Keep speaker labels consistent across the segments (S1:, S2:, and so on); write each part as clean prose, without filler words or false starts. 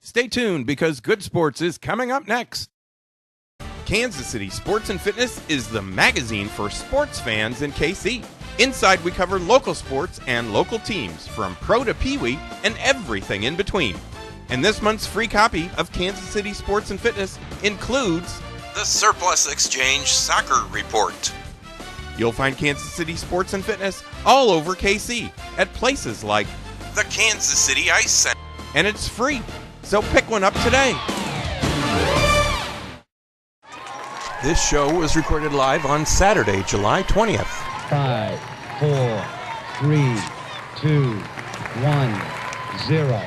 S1: Stay tuned because Good Sports is coming up next. Kansas City Sports and Fitness is the magazine for sports fans in KC. Inside, we cover local sports and local teams, from pro to peewee and everything in between. And this month's free copy of Kansas City Sports and Fitness includes the Surplus Exchange Soccer Report. You'll find Kansas City Sports and Fitness all over KC at places like the Kansas City Ice Center. And it's free, so pick one up today. This show was recorded live on Saturday, July 20th.
S2: 5, 4, 3, 2, 1, 0.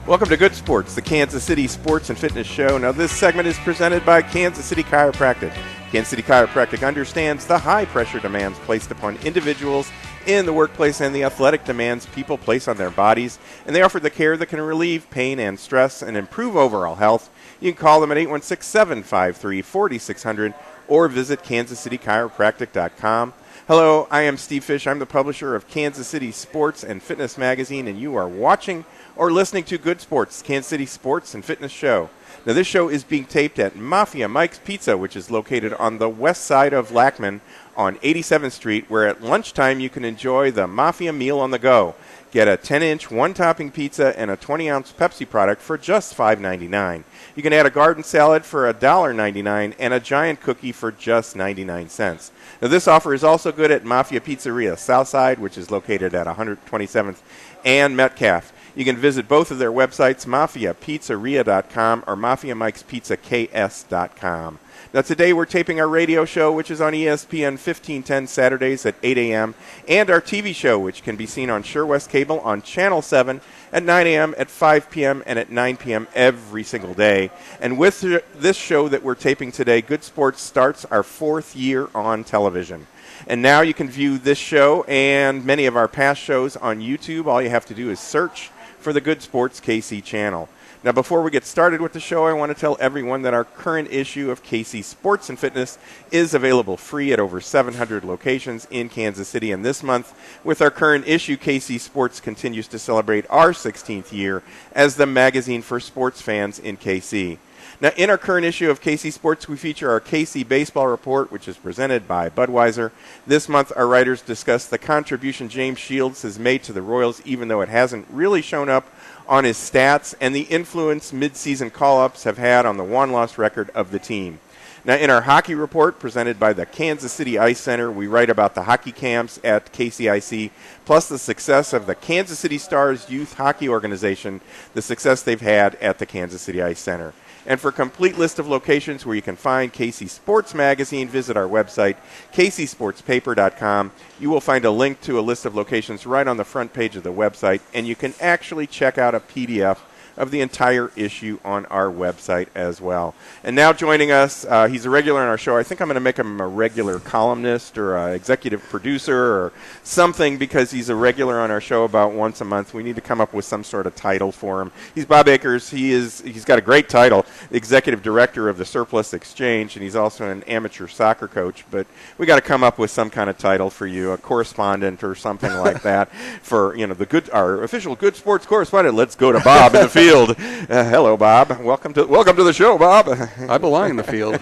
S1: Welcome to Good Sports, the Kansas City Sports and Fitness Show. Now, this segment is presented by Kansas City Chiropractic. Kansas City Chiropractic understands the high-pressure demands placed upon individuals in the workplace and the athletic demands people place on their bodies, and they offer the care that can relieve pain and stress and improve overall health. You can call them at 816-753-4600 or visit kansascitychiropractic.com. Hello, I am Steve Fish. I'm the publisher of Kansas City Sports and Fitness Magazine, and you are watching or listening to Good Sports, Kansas City Sports and Fitness Show. Now, this show is being taped at Mafia Mike's Pizza, which is located on the west side of Lackman on 87th Street, where at lunchtime you can enjoy the Mafia meal on the go. Get a 10-inch one-topping pizza and a 20-ounce Pepsi product for just $5.99. You can add a garden salad for $1.99 and a giant cookie for just 99 cents. Now, this offer is also good at Mafia Pizzeria Southside, which is located at 127th and Metcalf. You can visit both of their websites, mafiapizzeria.com or mafiamikespizzaks.com. Now, today we're taping our radio show, which is on ESPN 1510 Saturdays at 8 a.m., and our TV show, which can be seen on Sure West Cable on Channel 7 at 9 a.m., at 5 p.m., and at 9 p.m. every single day. And with this show that we're taping today, Good Sports starts our 4th year on television. And now you can view this show and many of our past shows on YouTube. All you have to do is search for the Good Sports KC channel. Now, before we get started with the show, I want to tell everyone that our current issue of KC Sports and Fitness is available free at over 700 locations in Kansas City. And this month, with our current issue, KC Sports continues to celebrate our 16th year as the magazine for sports fans in KC. Now, in our current issue of KC Sports, we feature our KC Baseball Report, which is presented by Budweiser. This month, our writers discuss the contribution James Shields has made to the Royals, even though it hasn't really shown up on his stats, and the influence midseason call-ups have had on the won-loss record of the team. Now, in our hockey report presented by the Kansas City Ice Center, we write about the hockey camps at KCIC, plus the success of the Kansas City Stars Youth Hockey Organization, the success they've had at the Kansas City Ice Center. And for a complete list of locations where you can find KC Sports Magazine, visit our website, kcsportspaper.com. You will find a link to a list of locations right on the front page of the website, and you can actually check out a PDF of the entire issue on our website as well. And now joining us, he's a regular on our show. I think I'm going to make him a regular columnist or a executive producer or something, because he's a regular on our show about once a month. We need to come up with some sort of title for him. He's Bob Akers. He's got a great title, Executive Director of the Surplus Exchange, and he's also an amateur soccer coach. But we got to come up with some kind of title for you, a correspondent or something like that for, you know, our official Good Sports correspondent. Let's go to Bob in the field. Hello, Bob. Welcome to the show, Bob.
S3: I belong in the field.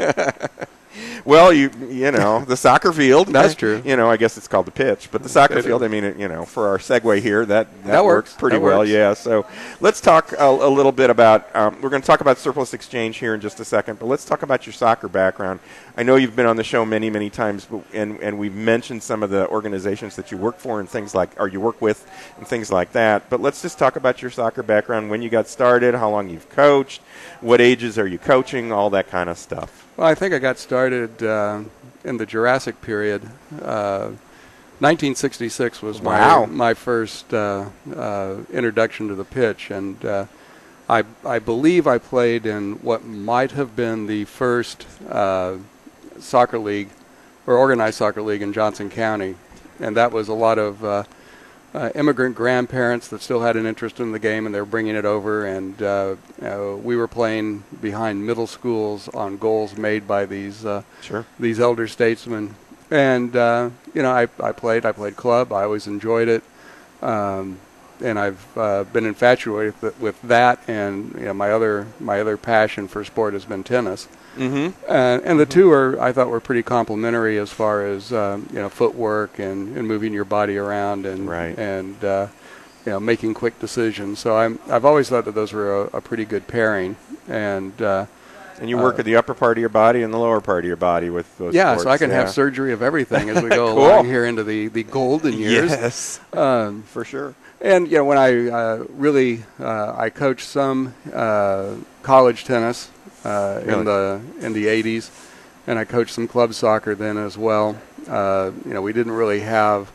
S1: Well, you know, the soccer field.
S3: That's true.
S1: You know, I guess it's called the pitch, but the soccer field, I mean, you know, for our segue here, that works pretty well. Yeah, so let's talk a little bit about, we're going to talk about Surplus Exchange here in just a second, but let's talk about your soccer background. I know you've been on the show many, many times, and we've mentioned some of the organizations that you work for and things like, or you work with and things like that, but let's just talk about your soccer background, when you got started, how long you've coached, what ages are you coaching, all that kind of stuff.
S3: Well, I think I got started in the Jurassic period. 1966 was my first introduction to the pitch, and I believe I played in what might have been the first soccer league or organized soccer league in Johnson County, and that was a lot of immigrant grandparents that still had an interest in the game, and they were bringing it over, and we were playing behind middle schools on goals made by these elder statesmen. And I played club. I always enjoyed it. And I've been infatuated with that, and my other passion for sport has been tennis.
S1: Mm-hmm.
S3: And the two I thought were pretty complementary as far as footwork and moving your body around and making quick decisions. So I've always thought that those were a pretty good pairing. And
S1: you work at the upper part of your body and the lower part of your body with those sports.
S3: So I can have surgery of everything as we go
S1: Cool.
S3: along here into the golden years.
S1: Yes, for sure.
S3: And when I coached some college tennis in the 80s, and I coached some club soccer then as well. We didn't really have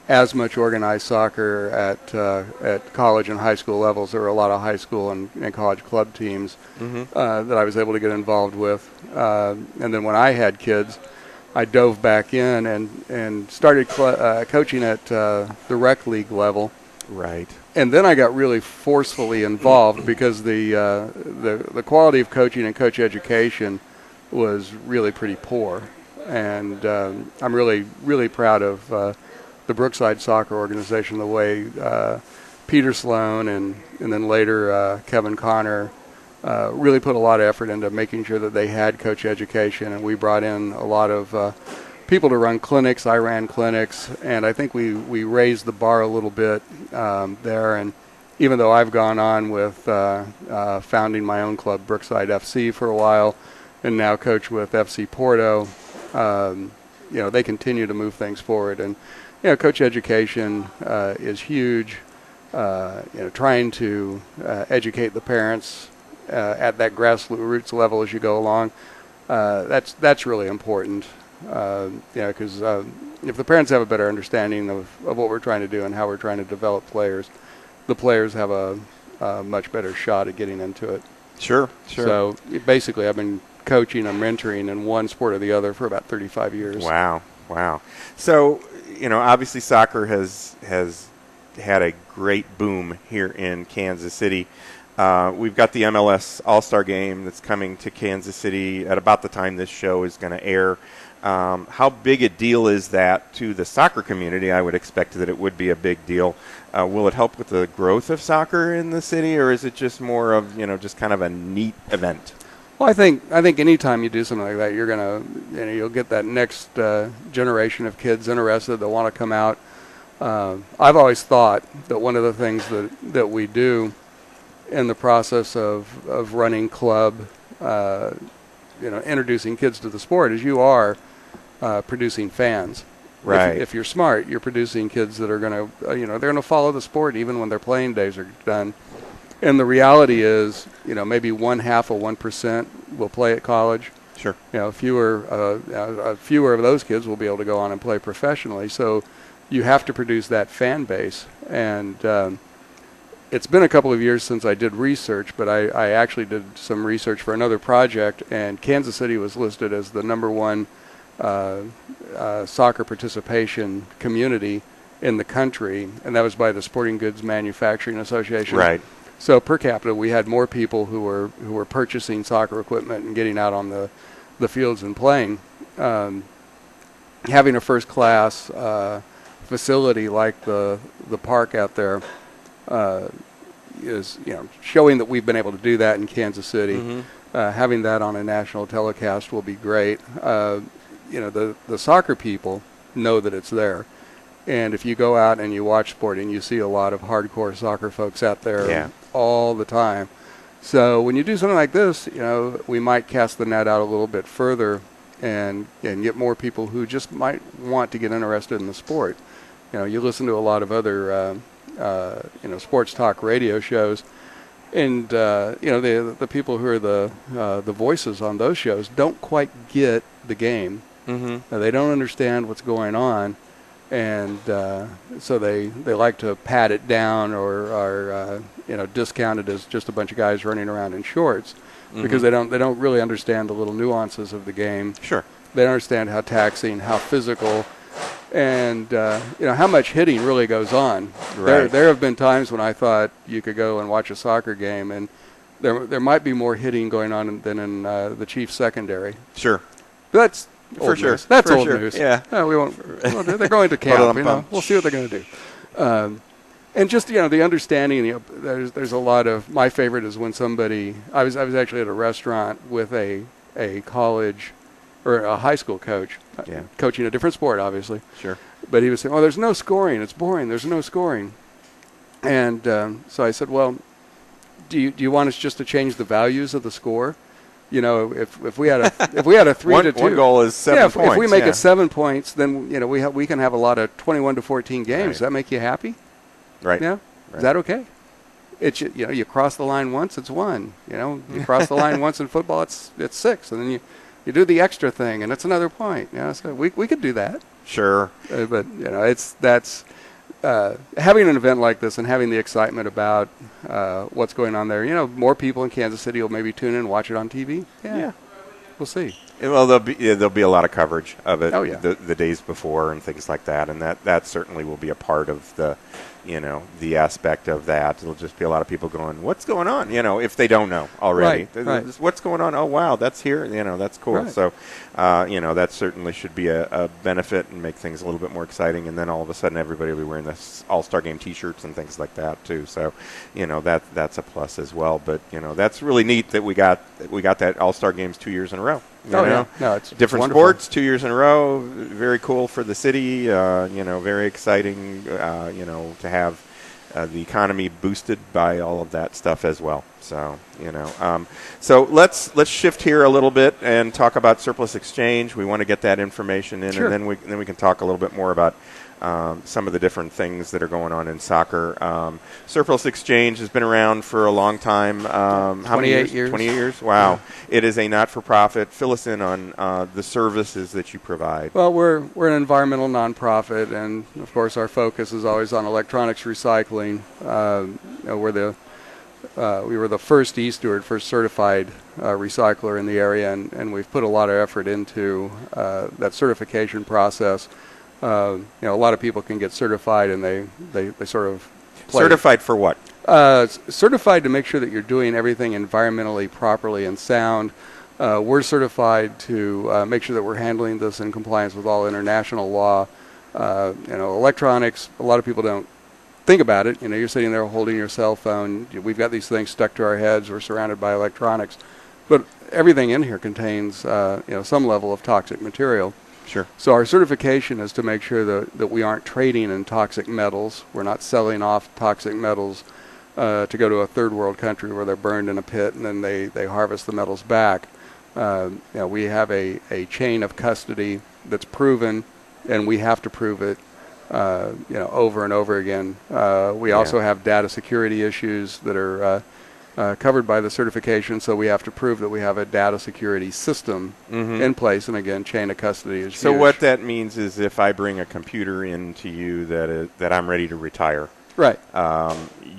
S3: as much organized soccer at college and high school levels. There were a lot of high school and college club teams that I was able to get involved with. And then when I had kids, I dove back in and started coaching at the rec league level.
S1: Right.
S3: And then I got really forcefully involved because the quality of coaching and coach education was really pretty poor. And I'm really, really proud of the Brookside Soccer Organization, the way Peter Sloan and then later Kevin Connor really put a lot of effort into making sure that they had coach education. And we brought in a lot of people to run clinics. I ran clinics, and I think we raised the bar a little bit there. And even though I've gone on with founding my own club, Brookside FC, for a while, and now coach with FC Porto, they continue to move things forward. And coach education is huge. Trying to educate the parents at that grassroots level as you go along, that's really important. Because if the parents have a better understanding of what we're trying to do and how we're trying to develop players, the players have a much better shot at getting into it.
S1: Sure.
S3: So basically, I've been coaching and mentoring in one sport or the other for about 35 years.
S1: Wow. So, obviously soccer has had a great boom here in Kansas City. We've got the MLS All-Star Game that's coming to Kansas City at about the time this show is going to air. How big a deal is that to the soccer community? I would expect that it would be a big deal. Will it help with the growth of soccer in the city, or is it just more of, just kind of a neat event?
S3: Well, I think anytime you do something like that, you're gonna, you'll get that next generation of kids interested that want to come out. I've always thought that one of the things that we do in the process of running club, introducing kids to the sport is you are producing fans.
S1: Right.
S3: If you're smart, you're producing kids that are going to, they're going to follow the sport even when their playing days are done. And the reality is, maybe 0.5% will play at college.
S1: Sure.
S3: Fewer of those kids will be able to go on and play professionally. So you have to produce that fan base. And it's been a couple of years since I did research, but I actually did some research for another project, and Kansas City was listed as the #1 soccer participation community in the country, and that was by the Sporting Goods Manufacturing Association.
S1: Right.
S3: So per capita, we had more people who were purchasing soccer equipment and getting out on the fields and playing. Having a first-class facility like the park out there is showing that we've been able to do that in Kansas City. Mm-hmm. Having that on a national telecast will be great. The soccer people know that it's there. And if you go out and you watch sporting, you see a lot of hardcore soccer folks out there all the time. So when you do something like this, we might cast the net out a little bit further and get more people who just might want to get interested in the sport. You listen to a lot of other sports talk radio shows, and the people who are the voices on those shows don't quite get the game. Mm-hmm. They don't understand what's going on, and so they like to pat it down or discount it as just a bunch of guys running around in shorts, mm-hmm. because they don't really understand the little nuances of the game.
S1: Sure.
S3: They don't understand how taxing, how physical, and how much hitting really goes on.
S1: Right.
S3: There have been times when I thought you could go and watch a soccer game, and there might be more hitting going on than in the Chiefs secondary.
S1: Sure.
S3: That's
S1: for sure.
S3: News. That's
S1: for
S3: old
S1: sure.
S3: news.
S1: Yeah.
S3: No, we won't. They're going to camp. We'll see what they're going to do. And just, the understanding, there's a lot of, my favorite is when somebody, I was actually at a restaurant with a college or a high school coach, coaching a different sport, obviously.
S1: Sure.
S3: But he was saying, there's no scoring. It's boring. There's no scoring. And so I said, well, do you want us just to change the values of the score? If we had a 3-2,
S1: one goal is 7 points.
S3: If we make it 7 points, then we can have a lot of 21 to 14 games.
S1: Right.
S3: Does that make you happy?
S1: Right.
S3: Yeah.
S1: Right.
S3: Is that okay? It's you cross the line once, it's 1. You cross the line once in football, it's 6, and then you do the extra thing, and it's another point. So we could do that.
S1: Sure.
S3: But that's having an event like this and having the excitement about what's going on there. More people in Kansas City will maybe tune in and watch it on TV. Yeah. We'll see.
S1: Well, there'll be a lot of coverage of it.
S3: Oh, yeah.
S1: The days before and things like that, and that certainly will be a part of the the aspect of that. There'll just be a lot of people going, "What's going on?" If they don't know already.
S3: Right.
S1: What's going on? Oh, wow, that's here. That's cool.
S3: Right.
S1: So, that certainly should be a benefit and make things a little bit more exciting. And then all of a sudden, everybody will be wearing this All-Star Game T-shirts and things like that too. So, that's a plus as well. But that's really neat that we got that All-Star Games 2 years in a row.
S3: Yeah. No, it's
S1: different
S3: wonderful.
S1: sports 2 years in a row. Very cool for the city. Very exciting. To have the economy boosted by all of that stuff as well. So so let's shift here a little bit and talk about surplus exchange. We want to get that information in,
S3: Sure.
S1: and then we can talk a little bit more about some of the different things that are going on in soccer. Surplus exchange has been around for a long time. How many
S3: 28 years.
S1: 28 years? Wow.
S3: Yeah.
S1: It is a not-for-profit. Fill us in on the services that you provide.
S3: Well, we're an environmental nonprofit, and of course our focus is always on electronics recycling. We were the first e-steward, first certified recycler in the area, and we've put a lot of effort into that certification process. A lot of people can get certified, and they sort of play.
S1: Certified for what?
S3: Certified to make sure that you're doing everything environmentally properly and sound. We're certified to make sure that we're handling this in compliance with all international law. Electronics, a lot of people don't think about it. You're sitting there holding your cell phone. We've got these things stuck to our heads. We're surrounded by electronics. But everything in here contains some level of toxic material.
S1: Sure.
S3: So our certification is to make sure that we aren't trading in toxic metals. We're not selling off toxic metals to go to a third world country where they're burned in a pit and then they harvest the metals back. We have a chain of custody that's proven, and we have to prove it over and over again. We also have data security issues that are covered by the certification, so we have to prove that we have a data security system in place, and again, chain of custody is
S1: So
S3: huge.
S1: what that means is if I bring a computer into you that I'm ready to retire,
S3: Right.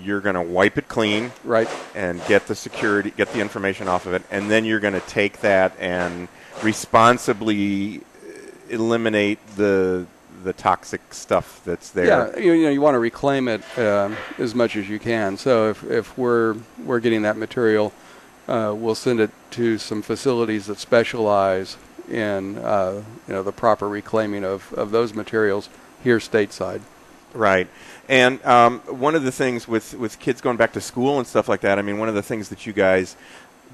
S1: You're going to wipe it clean,
S3: Right.
S1: and get the information off of it, and then you're going to take that and responsibly eliminate the toxic stuff that's there.
S3: Yeah, you want to reclaim it as much as you can. So if we're getting that material, we'll send it to some facilities that specialize in the proper reclaiming of those materials here stateside.
S1: Right. And one of the things with kids going back to school and stuff like that, I mean, one of the things that you guys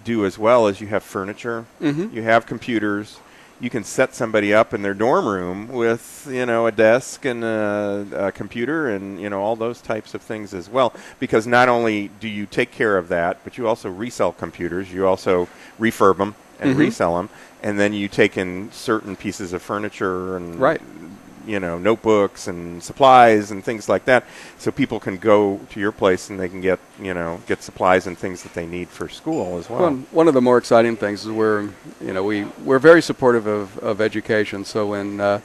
S1: do as well is you have furniture, you have computers. You can set somebody up in their dorm room with, a desk and a computer and, all those types of things as well. Because not only do you take care of that, but you also resell computers. You also refurb them and resell them. And then you take in certain pieces of furniture and,
S3: Right.
S1: Notebooks and supplies and things like that. So people can go to your place and they can get supplies and things that they need for school as well.
S3: One of the more exciting things is we're very supportive of education. So when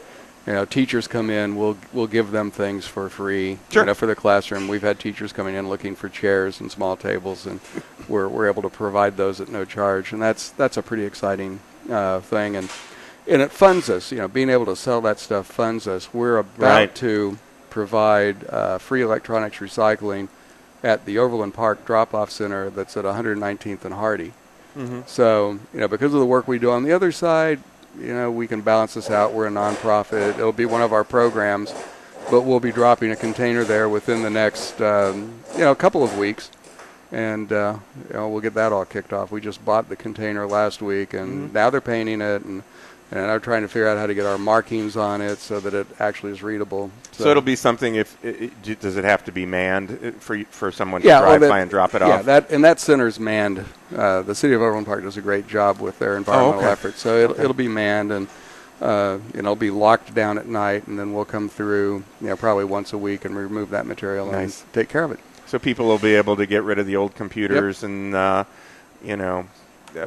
S3: teachers come in, we'll give them things for free.
S1: Sure.
S3: For the classroom. We've had teachers coming in looking for chairs and small tables, and we're able to provide those at no charge. And that's a pretty exciting thing. And it funds us. Being able to sell that stuff funds us. We're about to provide free electronics recycling at the Overland Park drop-off center that's at 119th and Hardy. So, because of the work we do on the other side, we can balance this out. We're a nonprofit. It'll be one of our programs but we'll be dropping a container there within the next couple of weeks, and we'll get that all kicked off. We just bought the container last week, and now they're painting it, and I'm trying to figure out how to get our markings on it so that it actually is readable.
S1: So it'll be something. Does it have to be manned for someone to drive by and drop it off?
S3: Yeah, that center's manned. The City of Overland Park does a great job with their environmental efforts. So it'll be manned, and it'll be locked down at night, and then we'll come through probably once a week and remove that material and take care of it.
S1: So people will be able to get rid of the old computers and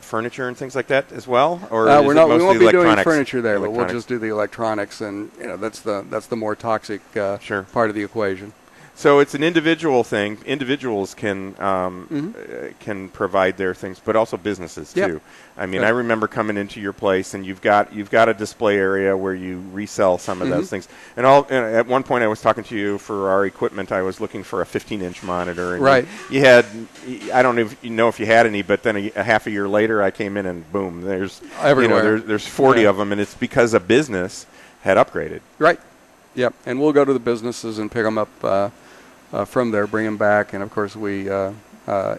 S1: furniture and things like that as well, or
S3: we won't be doing furniture there, but we'll just do the electronics, and that's the more toxic part of the equation.
S1: So it's an individual thing. Individuals can provide their things, but also businesses too. I mean, I remember coming into your place, and you've got a display area where you resell some of those things. And at one point, I was talking to you for our equipment. I was looking for a 15-inch monitor, and you had. I don't know if you had any, but then a half a year later, I came in and boom, there's
S3: everywhere.
S1: There's 40 of them, and it's because a business had upgraded.
S3: Right. Yep. And we'll go to the businesses and pick them up. From there, bring them back, and of course we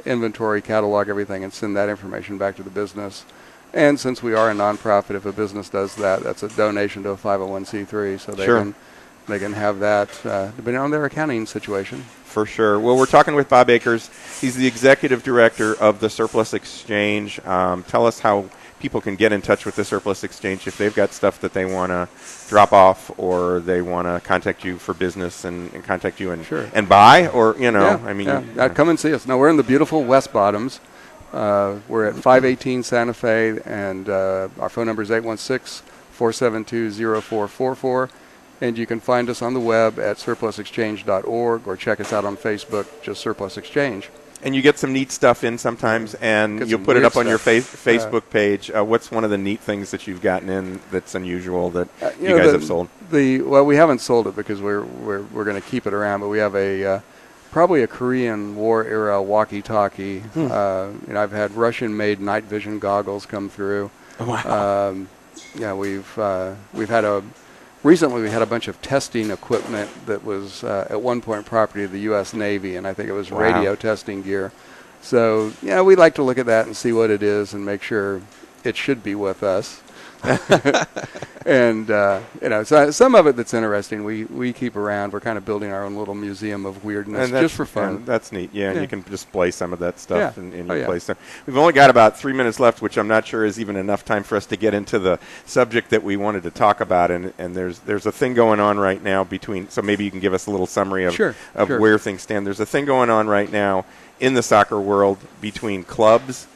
S3: inventory, catalog everything, and send that information back to the business. And since we are a nonprofit, if a business does that, that's a donation to a 501c3, so they can have that depending on their accounting situation.
S1: For sure. Well, we're talking with Bob Akers. He's the executive director of the Surplus Exchange. Tell us how people can get in touch with the Surplus Exchange if they've got stuff that they want to drop off, or they want to contact you for business and contact you and buy, or
S3: come and see us. No, we're in the beautiful West Bottoms. We're at 518 Santa Fe, and our phone number is 816-472-0444. And you can find us on the web at surplusexchange.org, or check us out on Facebook, just Surplus Exchange.
S1: And you get some neat stuff in sometimes, and you'll put it up on your Facebook page. What's one of the neat things that you've gotten in that's unusual that you guys have sold?
S3: We haven't sold it because we're going to keep it around, but we have probably a Korean War era walkie-talkie. I've had Russian-made night vision goggles come through.
S1: Wow.
S3: We've had recently we had a bunch of testing equipment that was at one point property of the U.S. Navy, and I think it was radio testing gear. So, we like to look at that and see what it is and make sure it should be with us. And, so some of it that's interesting we keep around. We're kind of building our own little museum of weirdness just for fun.
S1: That's neat. Yeah, and you can display some of that stuff in your place. We've only got about 3 minutes left, which I'm not sure is even enough time for us to get into the subject that we wanted to talk about. And there's a thing going on right now so maybe you can give us a little summary of where things stand. There's a thing going on right now in the soccer world between clubs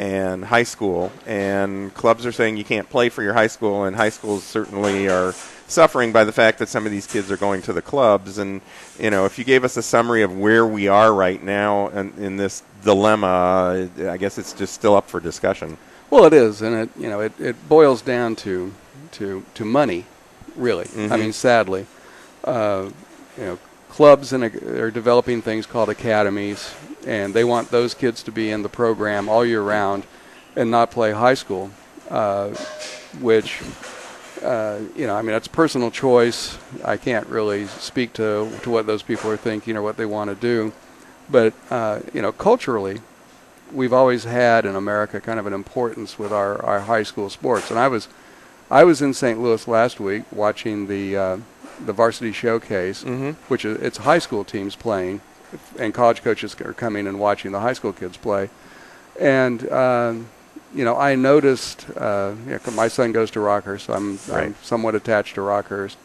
S1: and high school, and clubs are saying you can't play for your high school, and high schools certainly are suffering by the fact that some of these kids are going to the clubs. And if you gave us a summary of where we are right now in this dilemma, I guess it's just still up for discussion.
S3: Well, it is, and it boils down to money, really. I mean, sadly, clubs are developing things called academies, and they want those kids to be in the program all year round and not play high school, which, that's personal choice. I can't really speak to what those people are thinking or what they want to do. But, culturally, we've always had in America kind of an importance with our high school sports. And I was in St. Louis last week watching the varsity showcase, which it's high school teams playing, and college coaches are coming and watching the high school kids play. And, I noticed, my son goes to Rockhurst, so I'm somewhat attached to Rockhurst.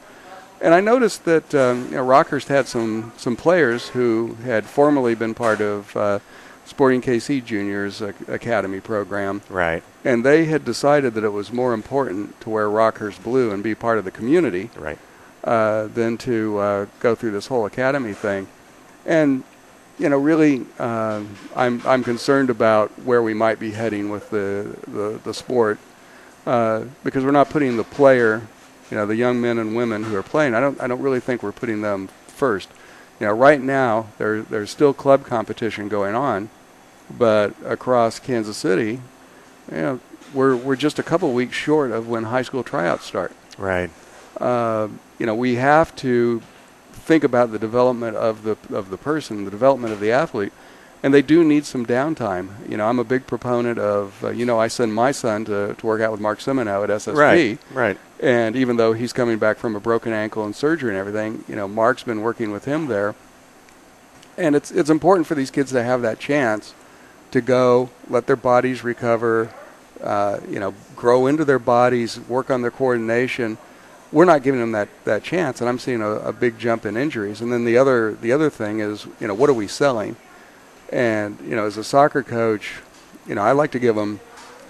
S3: And I noticed that, Rockhurst had some players who had formerly been part of Sporting KC Junior's academy program.
S1: Right.
S3: And they had decided that it was more important to wear Rockhurst blue and be part of the community.
S1: Right.
S3: Than to go through this whole academy thing. And, really, I'm concerned about where we might be heading with the sport, because we're not putting the player, the young men and women who are playing. I don't really think we're putting them first. Right now there's still club competition going on, but across Kansas City, we're just a couple weeks short of when high school tryouts start.
S1: Right.
S3: We have to think about the development of the person, the development of the athlete, and they do need some downtime. I'm a big proponent of, I send my son to work out with Mark Simoneau at SSP.
S1: Right.
S3: And even though he's coming back from a broken ankle and surgery and everything, Mark's been working with him there. And it's important for these kids to have that chance to go, let their bodies recover, grow into their bodies, work on their coordination. We're not giving them that chance, and I'm seeing a big jump in injuries. And then the other thing is, what are we selling? And, as a soccer coach, I like to give them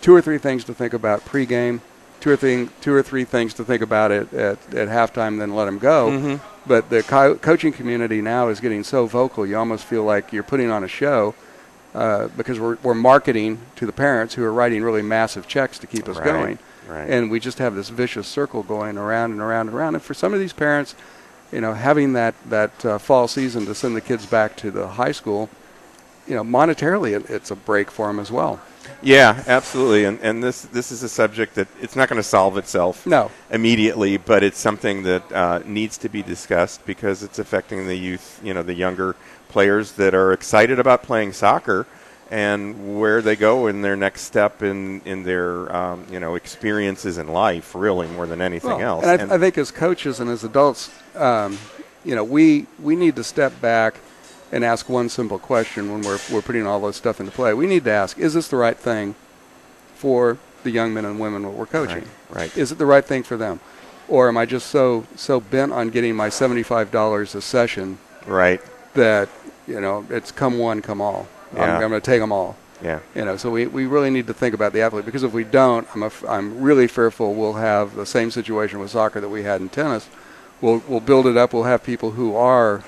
S3: 2 or 3 things to think about pregame, 2 or 3 things to think about it at halftime, then let them go. Mm-hmm. But the coaching community now is getting so vocal, you almost feel like you're putting on a show because we're marketing to the parents who are writing really massive checks to keep us going.
S1: Right.
S3: And we just have this vicious circle going around and around and around. And for some of these parents, having that fall season to send the kids back to the high school, monetarily it's a break for them as well.
S1: Yeah, absolutely. And this is a subject that it's not going to solve itself immediately, but it's something that needs to be discussed because it's affecting the youth, the younger players that are excited about playing soccer and where they go in their next step in their experiences in life, really, more than anything else.
S3: And I think as coaches and as adults, we need to step back and ask one simple question when we're putting all this stuff into play. We need to ask, is this the right thing for the young men and women that we're coaching?
S1: Right.
S3: Is it the right thing for them? Or am I just so bent on getting my $75 a session that, it's come one, come all.
S1: Yeah.
S3: I'm going to take them all.
S1: Yeah.
S3: So we really need to think about the athlete, because if we don't, I'm really fearful we'll have the same situation with soccer that we had in tennis. We'll build it up. We'll have people who are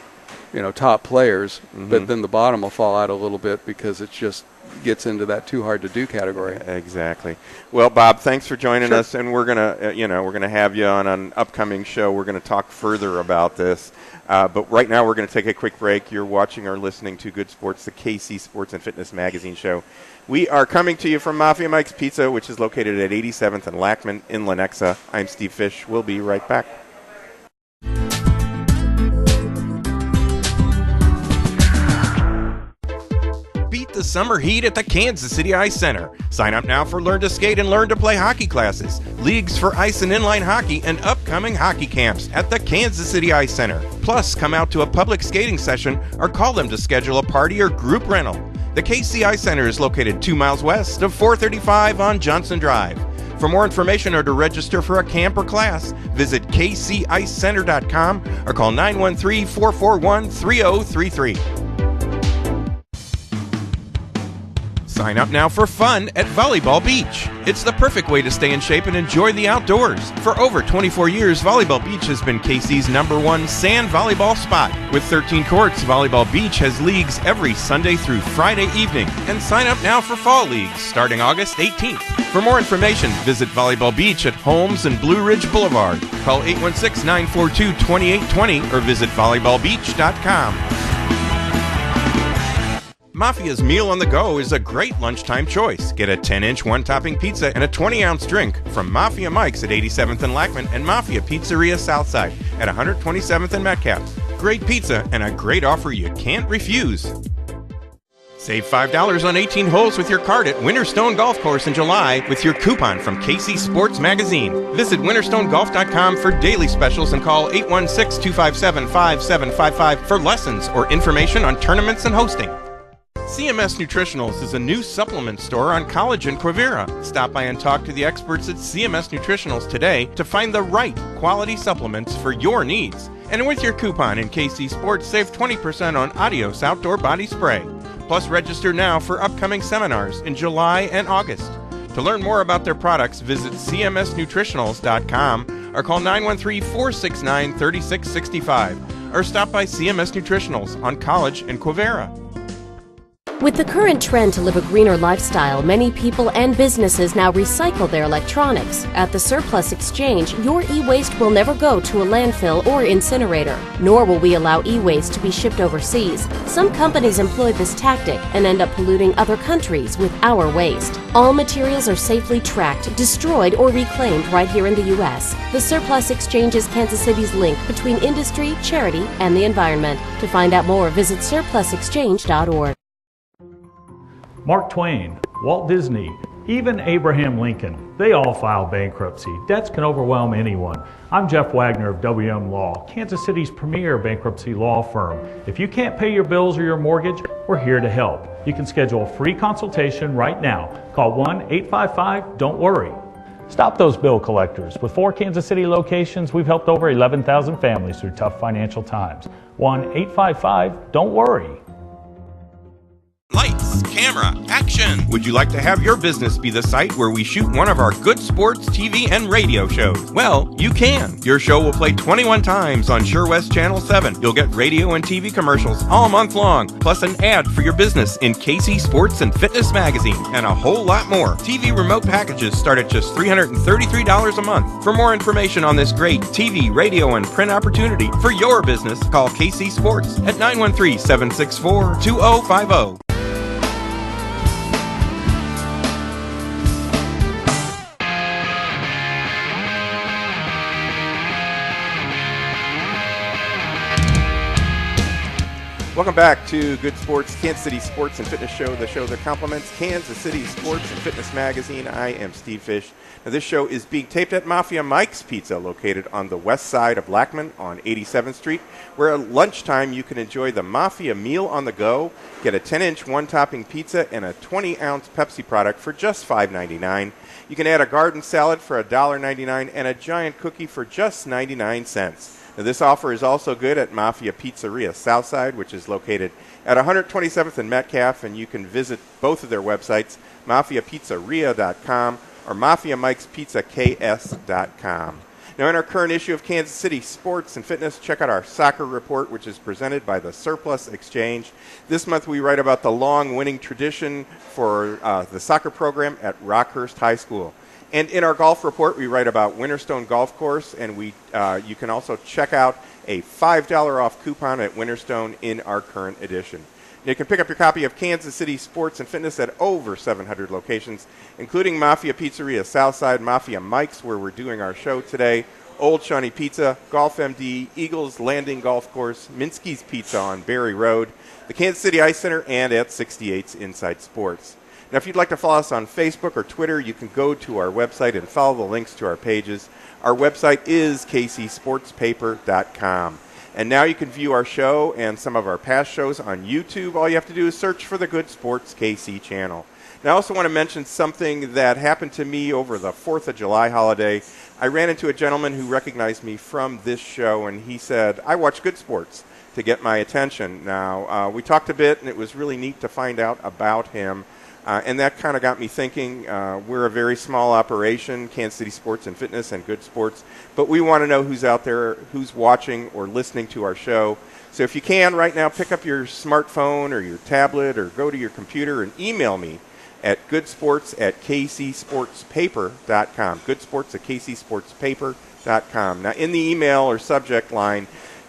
S3: top players, but then the bottom will fall out a little bit because it just gets into that too hard to do category.
S1: Exactly. Well, Bob, thanks for joining us, and we're gonna have you on an upcoming show. We're gonna talk further about this, but right now we're gonna take a quick break. You're watching or listening to Good Sports, the KC Sports and Fitness Magazine show. We are coming to you from Mafia Mike's Pizza, which is located at 87th and Lackman in Lenexa. I'm Steve Fish. We'll be right back. Beat the summer heat at the Kansas City Ice Center. Sign up now for Learn to Skate and Learn to Play hockey classes, leagues for ice and inline hockey, and upcoming hockey camps at the Kansas City Ice Center. Plus, come out to a public skating session or call them to schedule a party or group rental. The KC Ice Center is located 2 miles west of 435 on Johnson Drive. For more information or to register for a camp or class, visit kcicecenter.com or call 913-441-3033. Sign up now for fun at Volleyball Beach. It's the perfect way to stay in shape and enjoy the outdoors. For over 24 years, Volleyball Beach has been KC's #1 sand volleyball spot. With 13 courts, Volleyball Beach has leagues every Sunday through Friday evening. And sign up now for fall leagues starting August 18th. For more information, visit Volleyball Beach at Holmes and Blue Ridge Boulevard. Call 816-942-2820 or visit volleyballbeach.com. Mafia's Meal on the Go is a great lunchtime choice. Get a 10-inch one-topping pizza and a 20-ounce drink from Mafia Mike's at 87th and Lackman and Mafia Pizzeria Southside at 127th and Metcalf. Great pizza and a great offer you can't refuse. Save $5 on 18 holes with your card at Winterstone Golf Course in July with your coupon from KC Sports Magazine. Visit winterstonegolf.com for daily specials and call 816-257-5755 for lessons or information on tournaments and hosting. CMS Nutritionals is a new supplement store on College and Quivira. Stop by and talk to the experts at CMS Nutritionals today to find the right quality supplements for your needs. And with your coupon in KC Sports, save 20% on Adios Outdoor Body Spray. Plus, register now for upcoming seminars in July and August. To learn more about their products, visit cmsnutritionals.com or call 913-469-3665 or stop by CMS Nutritionals on College and Quivira.
S4: With the current trend to live a greener lifestyle, many people and businesses now recycle their electronics. At the Surplus Exchange, your e-waste will never go to a landfill or incinerator, nor will we allow e-waste to be shipped overseas. Some companies employ this tactic and end up polluting other countries with our waste. All materials are safely tracked, destroyed, or reclaimed right here in the U.S. The Surplus Exchange is Kansas City's link between industry, charity, and the environment. To find out more, visit surplusexchange.org.
S5: Mark Twain, Walt Disney, even Abraham Lincoln, they all filed bankruptcy. Debts can overwhelm anyone. I'm Jeff Wagner of WM Law, Kansas City's premier bankruptcy law firm. If you can't pay your bills or your mortgage, we're here to help. You can schedule a free consultation right now. Call 1-855-DON'T-WORRY. Stop those bill collectors. With 4 Kansas City locations, we've helped over 11,000 families through tough financial times. 1-855-DON'T-WORRY.
S1: Lights, camera, action! Would you like to have your business be the site where we shoot one of our Good Sports TV and radio shows? Well, you can. Your show will play 21 times on Sure West Channel 7. You'll get radio and TV commercials all month long, plus an ad for your business in KC Sports and Fitness Magazine, and a whole lot more. TV remote packages start at just $333 a month. For more information on this great TV, radio, and print opportunity for your business, call KC Sports at 913-764-2050. Welcome back to Good Sports, Kansas City Sports and Fitness Show, the show that complements Kansas City Sports and Fitness Magazine. I am Steve Fish. Now, this show is being taped at Mafia Mike's Pizza, located on the west side of Blackman on 87th Street, where at lunchtime you can enjoy the Mafia meal on the go, get a 10-inch one-topping pizza and a 20-ounce Pepsi product for just $5.99. You can add a garden salad for $1.99 and a giant cookie for just 99 cents. Now, this offer is also good at Mafia Pizzeria Southside, which is located at 127th and Metcalf, and you can visit both of their websites, mafiapizzeria.com or mafiamikespizzaks.com. Now, in our current issue of Kansas City Sports and Fitness, check out our soccer report, which is presented by the Surplus Exchange. This month, we write about the long winning tradition for the soccer program at Rockhurst High School. And in our golf report, we write about Winterstone Golf Course, and you can also check out a $5 off coupon at Winterstone in our current edition. You can pick up your copy of Kansas City Sports and Fitness at over 700 locations, including Mafia Pizzeria Southside, Mafia Mike's, where we're doing our show today, Old Shawnee Pizza, Golf MD, Eagles Landing Golf Course, Minsky's Pizza on Berry Road, the Kansas City Ice Center, and at 68's Inside Sports. Now, if you'd like to follow us on Facebook or Twitter, you can go to our website and follow the links to our pages. Our website is kcsportspaper.com. And now you can view our show and some of our past shows on YouTube. All you have to do is search for the Good Sports KC channel. Now, I also want to mention something that happened to me over the 4th of July holiday. I ran into a gentleman who recognized me from this show, and he said, "I watch Good Sports to get my attention." Now, we talked a bit, and it was really neat to find out about him. And that kind of got me thinking. We're a very small operation, Kansas City Sports and Fitness and Good Sports, but we want to know who's out there, who's watching or listening to our show. So if you can right now, pick up your smartphone or your tablet or go to your computer and email me at goodsports@kcsportspaper.com, goodsports@kcsportspaper.com. Now, in the email or subject line,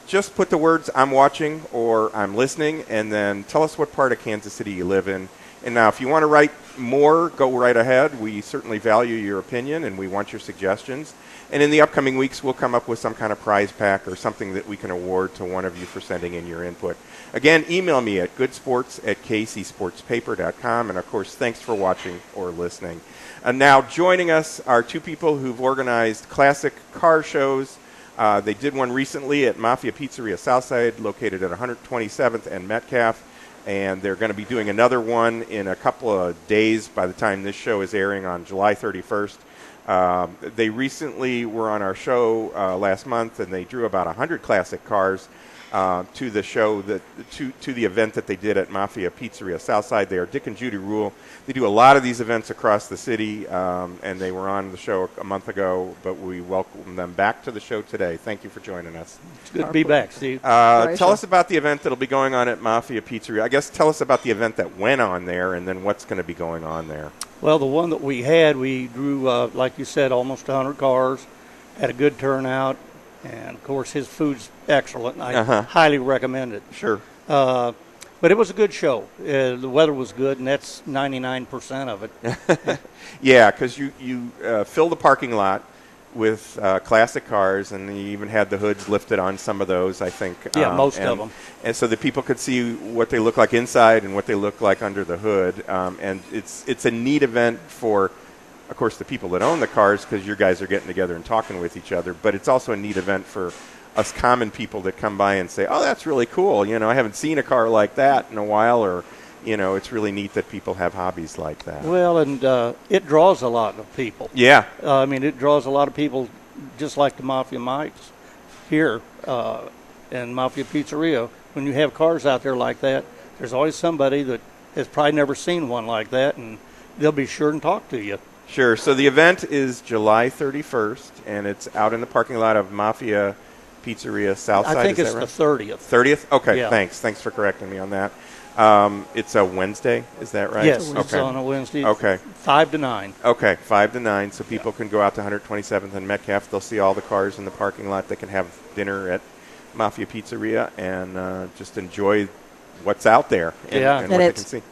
S1: just put the words "I'm watching" or "I'm listening," and then tell us what part of Kansas City you live in. And now, if you want to write more, go right ahead. We certainly value your opinion, and we want your suggestions. And in the upcoming weeks, we'll come up with some kind of prize pack or something that we can award to one of you for sending in your input. Again, email me at goodsports@kcsportspaper.com. And, of course, thanks for watching or listening. And now, joining us are two people who've organized classic car shows. They did one recently at Mafia Pizzeria Southside, located at 127th and Metcalf. And they're going to be doing another one in a couple of days by the time this show is airing on July 31st. They recently were on our show last month, and they drew about 100 classic cars. to the show to the event that they did at Mafia Pizzeria Southside there. Dick and Judy Rule. They do a lot of these events across the city, and they were on the show a month ago, but we welcome them back to the show today. Thank you for joining us.
S6: It's good to be back, Steve.
S1: Tell us about the event that will be going on at Mafia Pizzeria. I guess tell us about the event that went on there, and then what's going to be going on there.
S6: Well, the one that we had, we drew, like you said, almost 100 cars, had a good turnout, and, of course, his food's excellent. I highly recommend it.
S1: Sure.
S6: But it was a good show. The weather was good, and that's 99% of it.
S1: Yeah, because you fill the parking lot with classic cars, and you even had the hoods lifted on some of those, I think.
S6: Yeah, most of them.
S1: And so that people could see what they look like inside and what they look like under the hood. And it's a neat event for, of course, the people that own the cars, because your guys are getting together and talking with each other. But it's also a neat event for us common people that come by and say, oh, that's really cool. I haven't seen a car like that in a while, or, it's really neat that people have hobbies like that.
S6: Well, and it draws a lot of people.
S1: Yeah.
S6: It draws a lot of people, just like the Mafia Mikes here and Mafia Pizzeria. When you have cars out there like that, there's always somebody that has probably never seen one like that, and they'll be sure and talk to you.
S1: Sure. So the event is July 31st, and it's out in the parking lot of Mafia Pizzeria Southside.
S6: I think it's
S1: right?
S6: the 30th.
S1: 30th? Okay,
S6: yeah.
S1: Thanks for correcting me on that. It's a Wednesday, is that right?
S6: Yes,
S1: okay.
S6: It's on a Wednesday.
S1: Okay.
S6: 5 to 9.
S1: Okay, 5 to 9, so people can go out to 127th and Metcalf. They'll see all the cars in the parking lot. They can have dinner at Mafia Pizzeria and just enjoy what's out there and what they can see.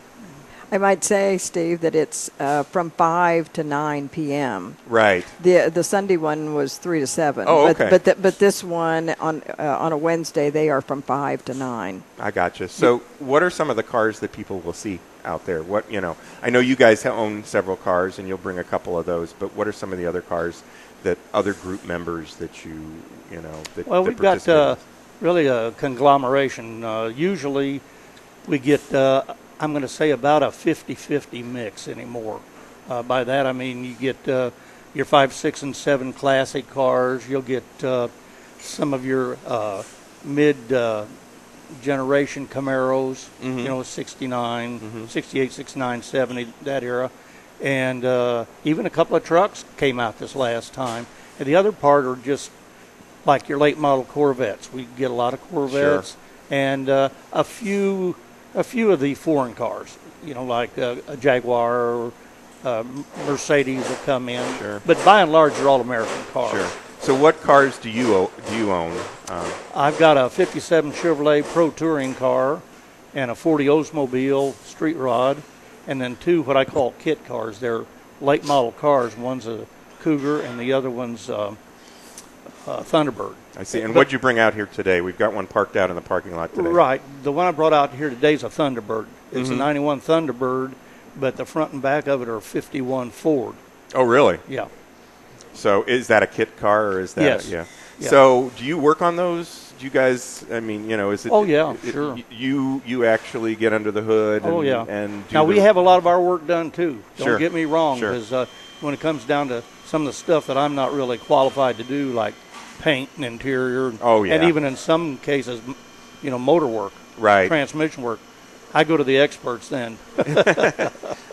S7: I might say, Steve, that it's from 5 to 9 p.m.
S1: Right.
S7: The Sunday one was 3 to 7.
S1: Oh, okay.
S7: But this one on a Wednesday, they are from 5 to 9.
S1: I gotcha. So, what are some of the cars that people will see out there? I know you guys own several cars, and you'll bring a couple of those. But what are some of the other cars that other group members that
S6: we've got really a conglomeration. Usually, we get. I'm going to say about a 50-50 mix anymore. By that I mean you get your 5, 6, and 7 classic cars. You'll get some of your mid-generation Camaros, 69, 68, 69, 70, that era. And even a couple of trucks came out this last time. And the other part are just like your late model Corvettes. We get a lot of Corvettes.
S1: Sure.
S6: And a few of the foreign cars, like a Jaguar or Mercedes will come in.
S1: Sure.
S6: But by and large, they're all American cars.
S1: Sure. So what cars do you own?
S6: I've got a 57 Chevrolet Pro Touring car and a 40 Oldsmobile Street Rod, and then 2 what I call kit cars. They're late model cars. One's a Cougar and the other one's Thunderbird.
S1: I see. And what'd you bring out here today? We've got one parked out in the parking lot today.
S6: Right. The one I brought out here today is a Thunderbird. It's a 91 Thunderbird, but the front and back of it are 51 Ford.
S1: Oh, really?
S6: Yeah.
S1: So is that a kit car or is that?
S6: Yes.
S1: Yeah.
S6: Yeah.
S1: So do you work on those? Do you guys, is it?
S6: Oh, yeah, sure.
S1: You actually get under the hood and,
S6: oh, yeah.
S1: and
S6: now, we have a lot of our work done, too. Don't
S1: Sure.
S6: get me wrong,
S1: Sure.
S6: because when it comes down to some of the stuff that I'm not really qualified to do, like paint and interior,
S1: Oh, yeah.
S6: and even in some cases, motor work,
S1: Right.
S6: transmission work, I go to the experts then.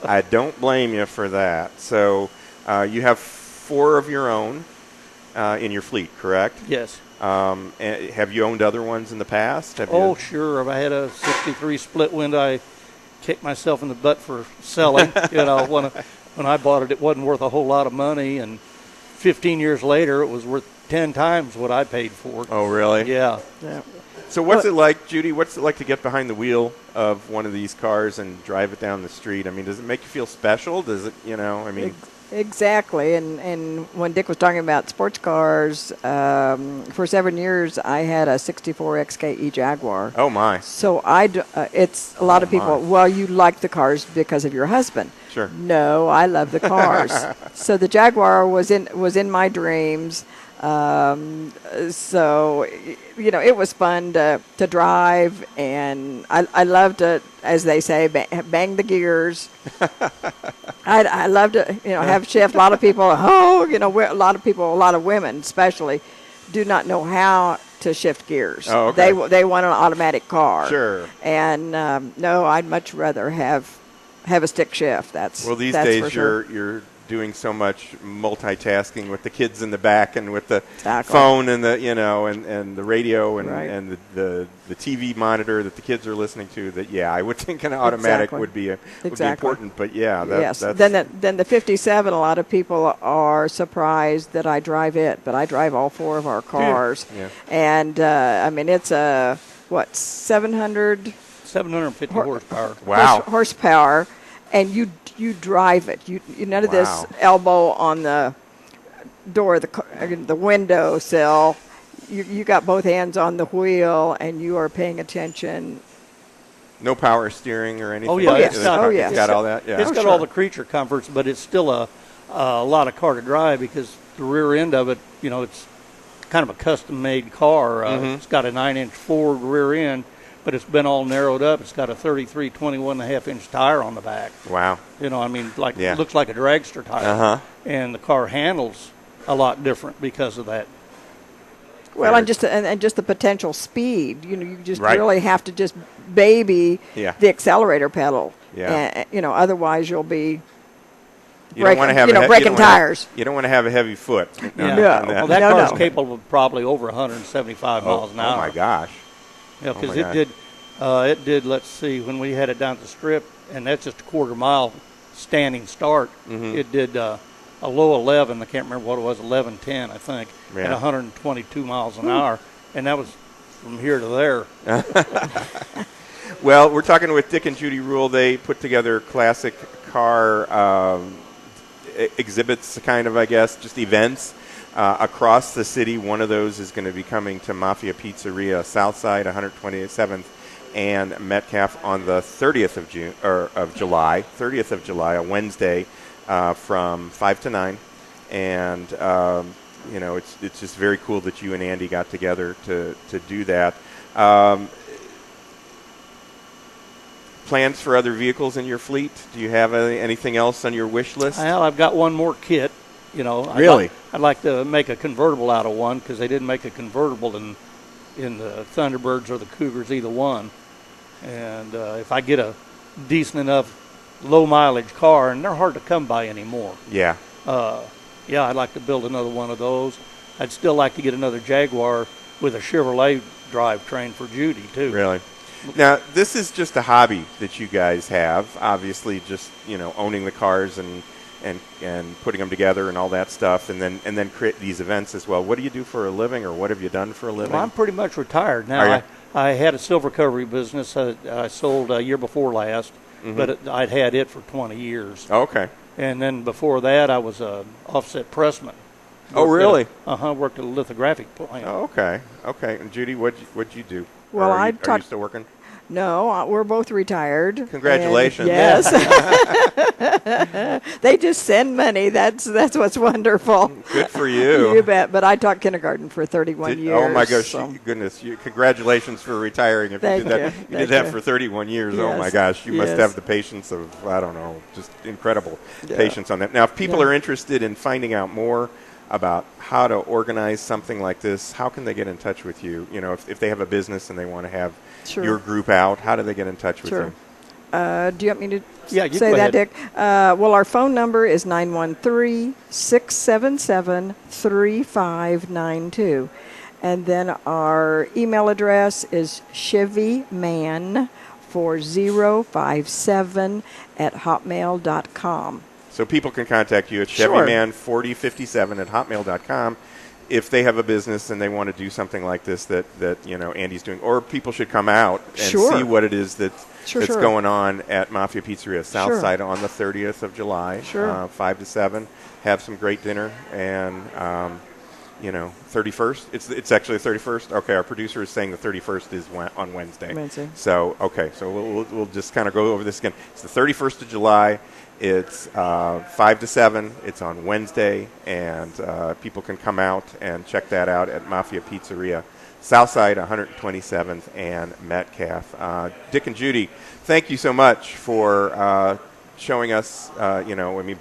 S1: I don't blame you for that. So you have 4 of your own in your fleet, correct?
S6: Yes.
S1: And have you owned other ones in the past?
S6: Oh, sure. I had a 63 split wind. I kicked myself in the butt for selling. When I bought it, it wasn't worth a whole lot of money, and 15 years later, it was worth 10 times what I paid for it.
S1: Oh, really?
S6: Yeah.
S1: So what's it like, Judy? What's it like to get behind the wheel of one of these cars and drive it down the street? I mean, does it make you feel special? Does it,
S7: Exactly. And when Dick was talking about sports cars, for 7 years, I had a 64 XKE Jaguar.
S1: Oh, my.
S7: So it's a lot of people, well, you like the cars because of your husband.
S1: Sure.
S7: No, I love the cars. So the Jaguar was in my dreams. So, it was fun to drive, and I love to, as they say, bang the gears. I love to, have shift. A lot of people, a lot of women especially, do not know how to shift gears.
S1: Oh, okay.
S7: They want an automatic car.
S1: Sure.
S7: And no, I'd much rather have a stick shift. That's
S1: these
S7: that's
S1: days
S7: for sure.
S1: you're doing so much multitasking with the kids in the back and with the
S7: Exactly.
S1: phone and the and the radio and
S7: Right.
S1: and the TV monitor that the kids are listening to. That I would think an automatic
S7: Exactly.
S1: would be
S7: Exactly.
S1: important. But
S7: Yes.
S1: that's
S7: Then the 57. A lot of people are surprised that I drive it, but I drive all 4 of our cars.
S1: Yeah.
S7: And I mean, it's a
S6: 750 horsepower.
S1: wow.
S7: horsepower, and you drive it. You none of this
S1: Wow.
S7: elbow on the door, the window sill. You got both hands on the wheel, and you are paying attention.
S1: No power steering or anything.
S6: Oh, yeah.
S7: yes.
S1: It's
S7: Oh, yes.
S1: got all that. Yeah.
S6: It's got
S7: sure.
S6: all the creature comforts, but it's still a lot of car to drive because the rear end of it, it's kind of a custom-made car. It's got a 9-inch Ford rear end, but it's been all narrowed up. It's got a 33 21.5-inch tire on the back.
S1: Wow.
S6: It
S1: Yeah.
S6: looks like a dragster tire.
S1: Uh-huh.
S6: And the car handles a lot different because of that.
S7: Well, and just the potential speed. You just
S1: Right.
S7: really have to just baby
S1: Yeah.
S7: the accelerator pedal.
S1: Yeah.
S7: And, otherwise you'll be
S1: You don't want to have
S7: breaking tires.
S1: You don't want to have a heavy foot.
S6: Yeah.
S1: on
S7: No.
S1: that.
S6: Well, that
S7: No,
S6: car's
S7: no.
S6: capable of probably over 175 miles an hour.
S1: Oh my gosh.
S6: Yeah, because
S1: my
S6: it did. Let's see, when we had it down to the strip, and that's just a quarter mile standing start.
S1: Mm-hmm.
S6: It did a low 11. I can't remember what it was, 11:10, I think,
S1: Yeah.
S6: at 122 miles an hour, and that was from here to there.
S1: Well, we're talking with Dick and Judy Rule. They put together classic car exhibits, kind of, I guess, just events across the city. One of those is going to be coming to Mafia Pizzeria, Southside, 127th and Metcalf on the 30th of July, a Wednesday, from 5 to 9. And it's just very cool that you and Andy got together to do that. Plans for other vehicles in your fleet? Do you have anything else on your wish list?
S6: Well, I've got one more kit.
S1: Really?
S6: I'd like to make a convertible out of one because they didn't make a convertible in the Thunderbirds or the Cougars, either one. And if I get a decent enough low mileage car, and they're hard to come by anymore.
S1: Yeah.
S6: I'd like to build another one of those. I'd still like to get another Jaguar with a Chevrolet drivetrain for Judy too.
S1: Really? Now, this is just a hobby that you guys have. Obviously, just owning the cars and putting them together and all that stuff, and then create these events as well. What do you do for a living, or what have you done for a living?
S6: Well, I'm pretty much retired now.
S1: Are you?
S6: I had a silver recovery business. I sold a year before last, but I'd had it for 20 years.
S1: Okay.
S6: And then before that, I was a offset pressman.
S1: Oh, really?
S6: Worked at a lithographic plant.
S1: Oh, okay. Okay. And Judy, what'd you do?
S7: Well,
S1: are
S7: I
S1: you, are you still working?
S7: No, we're both retired.
S1: Congratulations.
S7: And yes. They just send money. That's what's wonderful.
S1: Good for you.
S7: You bet. But I taught kindergarten for 31 years.
S1: Oh my gosh!
S7: so-
S1: Goodness! Congratulations for retiring. If
S7: Thank
S1: you did that,
S7: you.
S1: you
S7: Thank
S1: did that
S7: you.
S1: for 31 years. Oh
S7: Yes.
S1: my gosh! You must
S7: Yes.
S1: have the patience of just incredible
S7: Yeah.
S1: patience on that. Now, if people
S7: Yeah.
S1: are interested in finding out more about how to organize something like this, how can they get in touch with you? If they have a business and they want to have
S7: Sure.
S1: your group out, how do they get in touch with
S7: Sure.
S1: you?
S7: Do you want me to
S6: Yeah, you
S7: say
S6: go
S7: that,
S6: ahead.
S7: Dick? Well, our phone number is 913-677-3592. And then our email address is chevyman4057@hotmail.com.
S1: So people can contact you at
S7: Sure.
S1: chevyman4057@hotmail.com if they have a business and they want to do something like this that Andy's doing. Or people should come out and
S7: Sure.
S1: see what it is that's
S7: Sure.
S1: going on at Mafia Pizzeria Southside on the 30th of July,
S7: Sure.
S1: 5 to 7. Have some great dinner and 31st. It's actually the 31st. Okay, our producer is saying the 31st is on Wednesday.
S7: Wednesday.
S1: So we'll just kind of go over this again. It's the 31st of July. It's 5 to 7. It's on Wednesday, and people can come out and check that out at Mafia Pizzeria, Southside, 127th and Metcalf. Dick and Judy, thank you so much for showing us,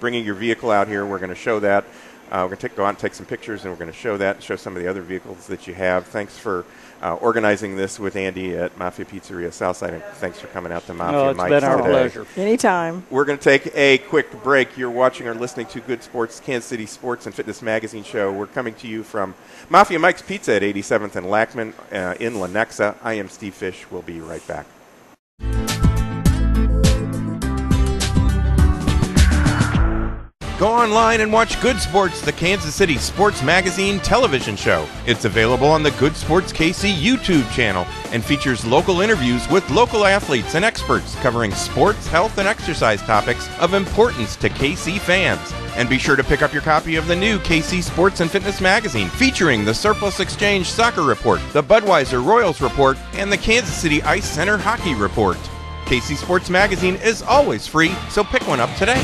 S1: bringing your vehicle out here. We're going to show that We're going to go out and take some pictures, and we're going to show that and show some of the other vehicles that you have. Thanks for organizing this with Andy at Mafia Pizzeria Southside, and thanks for coming out to Mafia Mike today.
S6: It's been our pleasure.
S7: Anytime.
S1: We're going to take a quick break. You're watching or listening to Good Sports, Kansas City Sports and Fitness Magazine show. We're coming to you from Mafia Mike's Pizza at 87th and Lackman in Lenexa. I am Steve Fish. We'll be right back. Go online and watch Good Sports, the Kansas City Sports Magazine television show. It's available on the Good Sports KC YouTube channel and features local interviews with local athletes and experts covering sports, health, and exercise topics of importance to KC fans. And be sure to pick up your copy of the new KC Sports and Fitness Magazine featuring the Surplus Exchange Soccer Report, the Budweiser Royals Report, and the Kansas City Ice Center Hockey Report. KC Sports Magazine is always free, so pick one up today.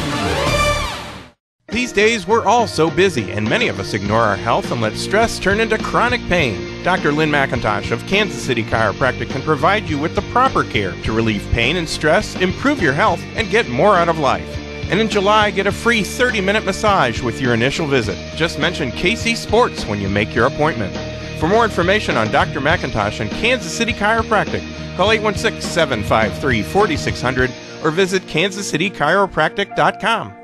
S1: These days, we're all so busy, and many of us ignore our health and let stress turn into chronic pain. Dr. Lynn McIntosh of Kansas City Chiropractic can provide you with the proper care to relieve pain and stress, improve your health, and get more out of life. And in July, get a free 30-minute massage with your initial visit. Just mention KC Sports when you make your appointment. For more information on Dr. McIntosh and Kansas City Chiropractic, call 816-753-4600 or visit kansascitychiropractic.com.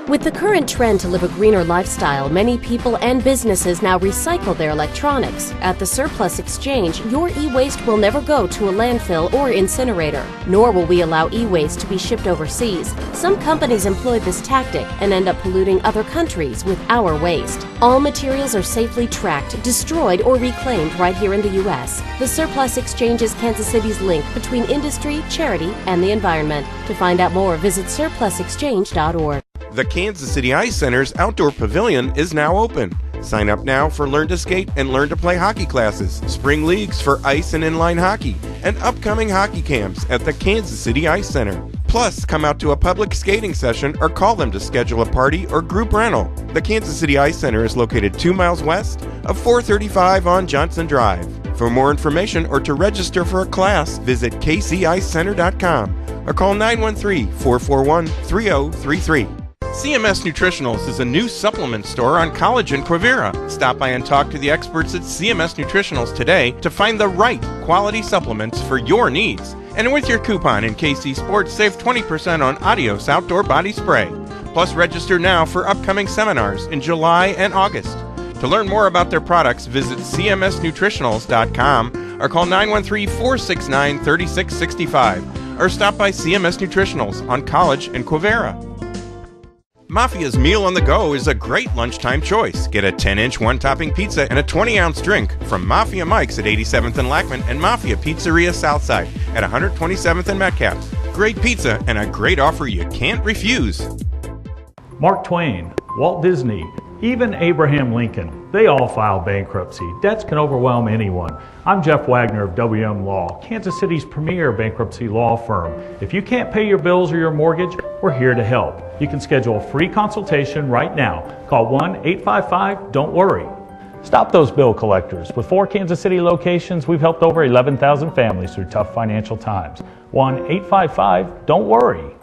S4: With the current trend to live a greener lifestyle, many people and businesses now recycle their electronics. At the Surplus Exchange, your e-waste will never go to a landfill or incinerator, nor will we allow e-waste to be shipped overseas. Some companies employ this tactic and end up polluting other countries with our waste. All materials are safely tracked, destroyed, or reclaimed right here in the U.S. The Surplus Exchange is Kansas City's link between industry, charity, and the environment. To find out more, visit surplusexchange.org.
S1: The Kansas City Ice Center's outdoor pavilion is now open. Sign up now for Learn to Skate and Learn to Play hockey classes, spring leagues for ice and inline hockey, and upcoming hockey camps at the Kansas City Ice Center. Plus, come out to a public skating session or call them to schedule a party or group rental. The Kansas City Ice Center is located 2 miles west of 435 on Johnson Drive. For more information or to register for a class, visit kcicecenter.com or call 913-441-3033. CMS Nutritionals is a new supplement store on College and Quivira. Stop by and talk to the experts at CMS Nutritionals today to find the right quality supplements for your needs. And with your coupon in KC Sports, save 20% on Adios Outdoor Body Spray. Plus, register now for upcoming seminars in July and August. To learn more about their products, visit cmsnutritionals.com or call 913-469-3665 or stop by CMS Nutritionals on College and Quivira. Mafia's Meal on the Go is a great lunchtime choice. Get a 10-inch one-topping pizza and a 20-ounce drink from Mafia Mike's at 87th and Lackman and Mafia Pizzeria Southside at 127th and Metcalf. Great pizza and a great offer you can't refuse.
S5: Mark Twain, Walt Disney, even Abraham Lincoln, they all filed bankruptcy. Debts can overwhelm anyone. I'm Jeff Wagner of WM Law, Kansas City's premier bankruptcy law firm. If you can't pay your bills or your mortgage, we're here to help. You can schedule a free consultation right now. Call 1-855-DON'T-WORRY. Stop those bill collectors. With 4 Kansas City locations, we've helped over 11,000 families through tough financial times. 1-855-DON'T-WORRY.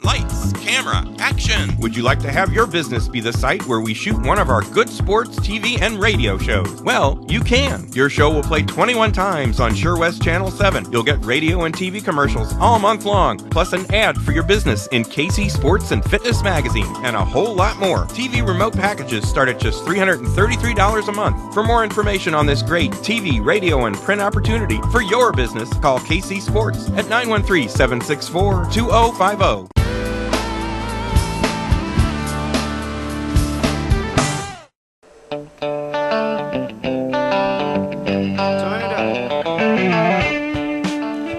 S1: Lights, camera, action! Would you like to have your business be the site where we shoot one of our Good Sports TV and radio shows? Well, you can. Your show will play 21 times on Sure West Channel 7. You'll get radio and TV commercials all month long, plus an ad for your business in KC Sports and Fitness Magazine, and a whole lot more. TV remote packages start at just $333 a month. For more information on this great TV, radio, and print opportunity for your business, call KC Sports at 913-764-2050.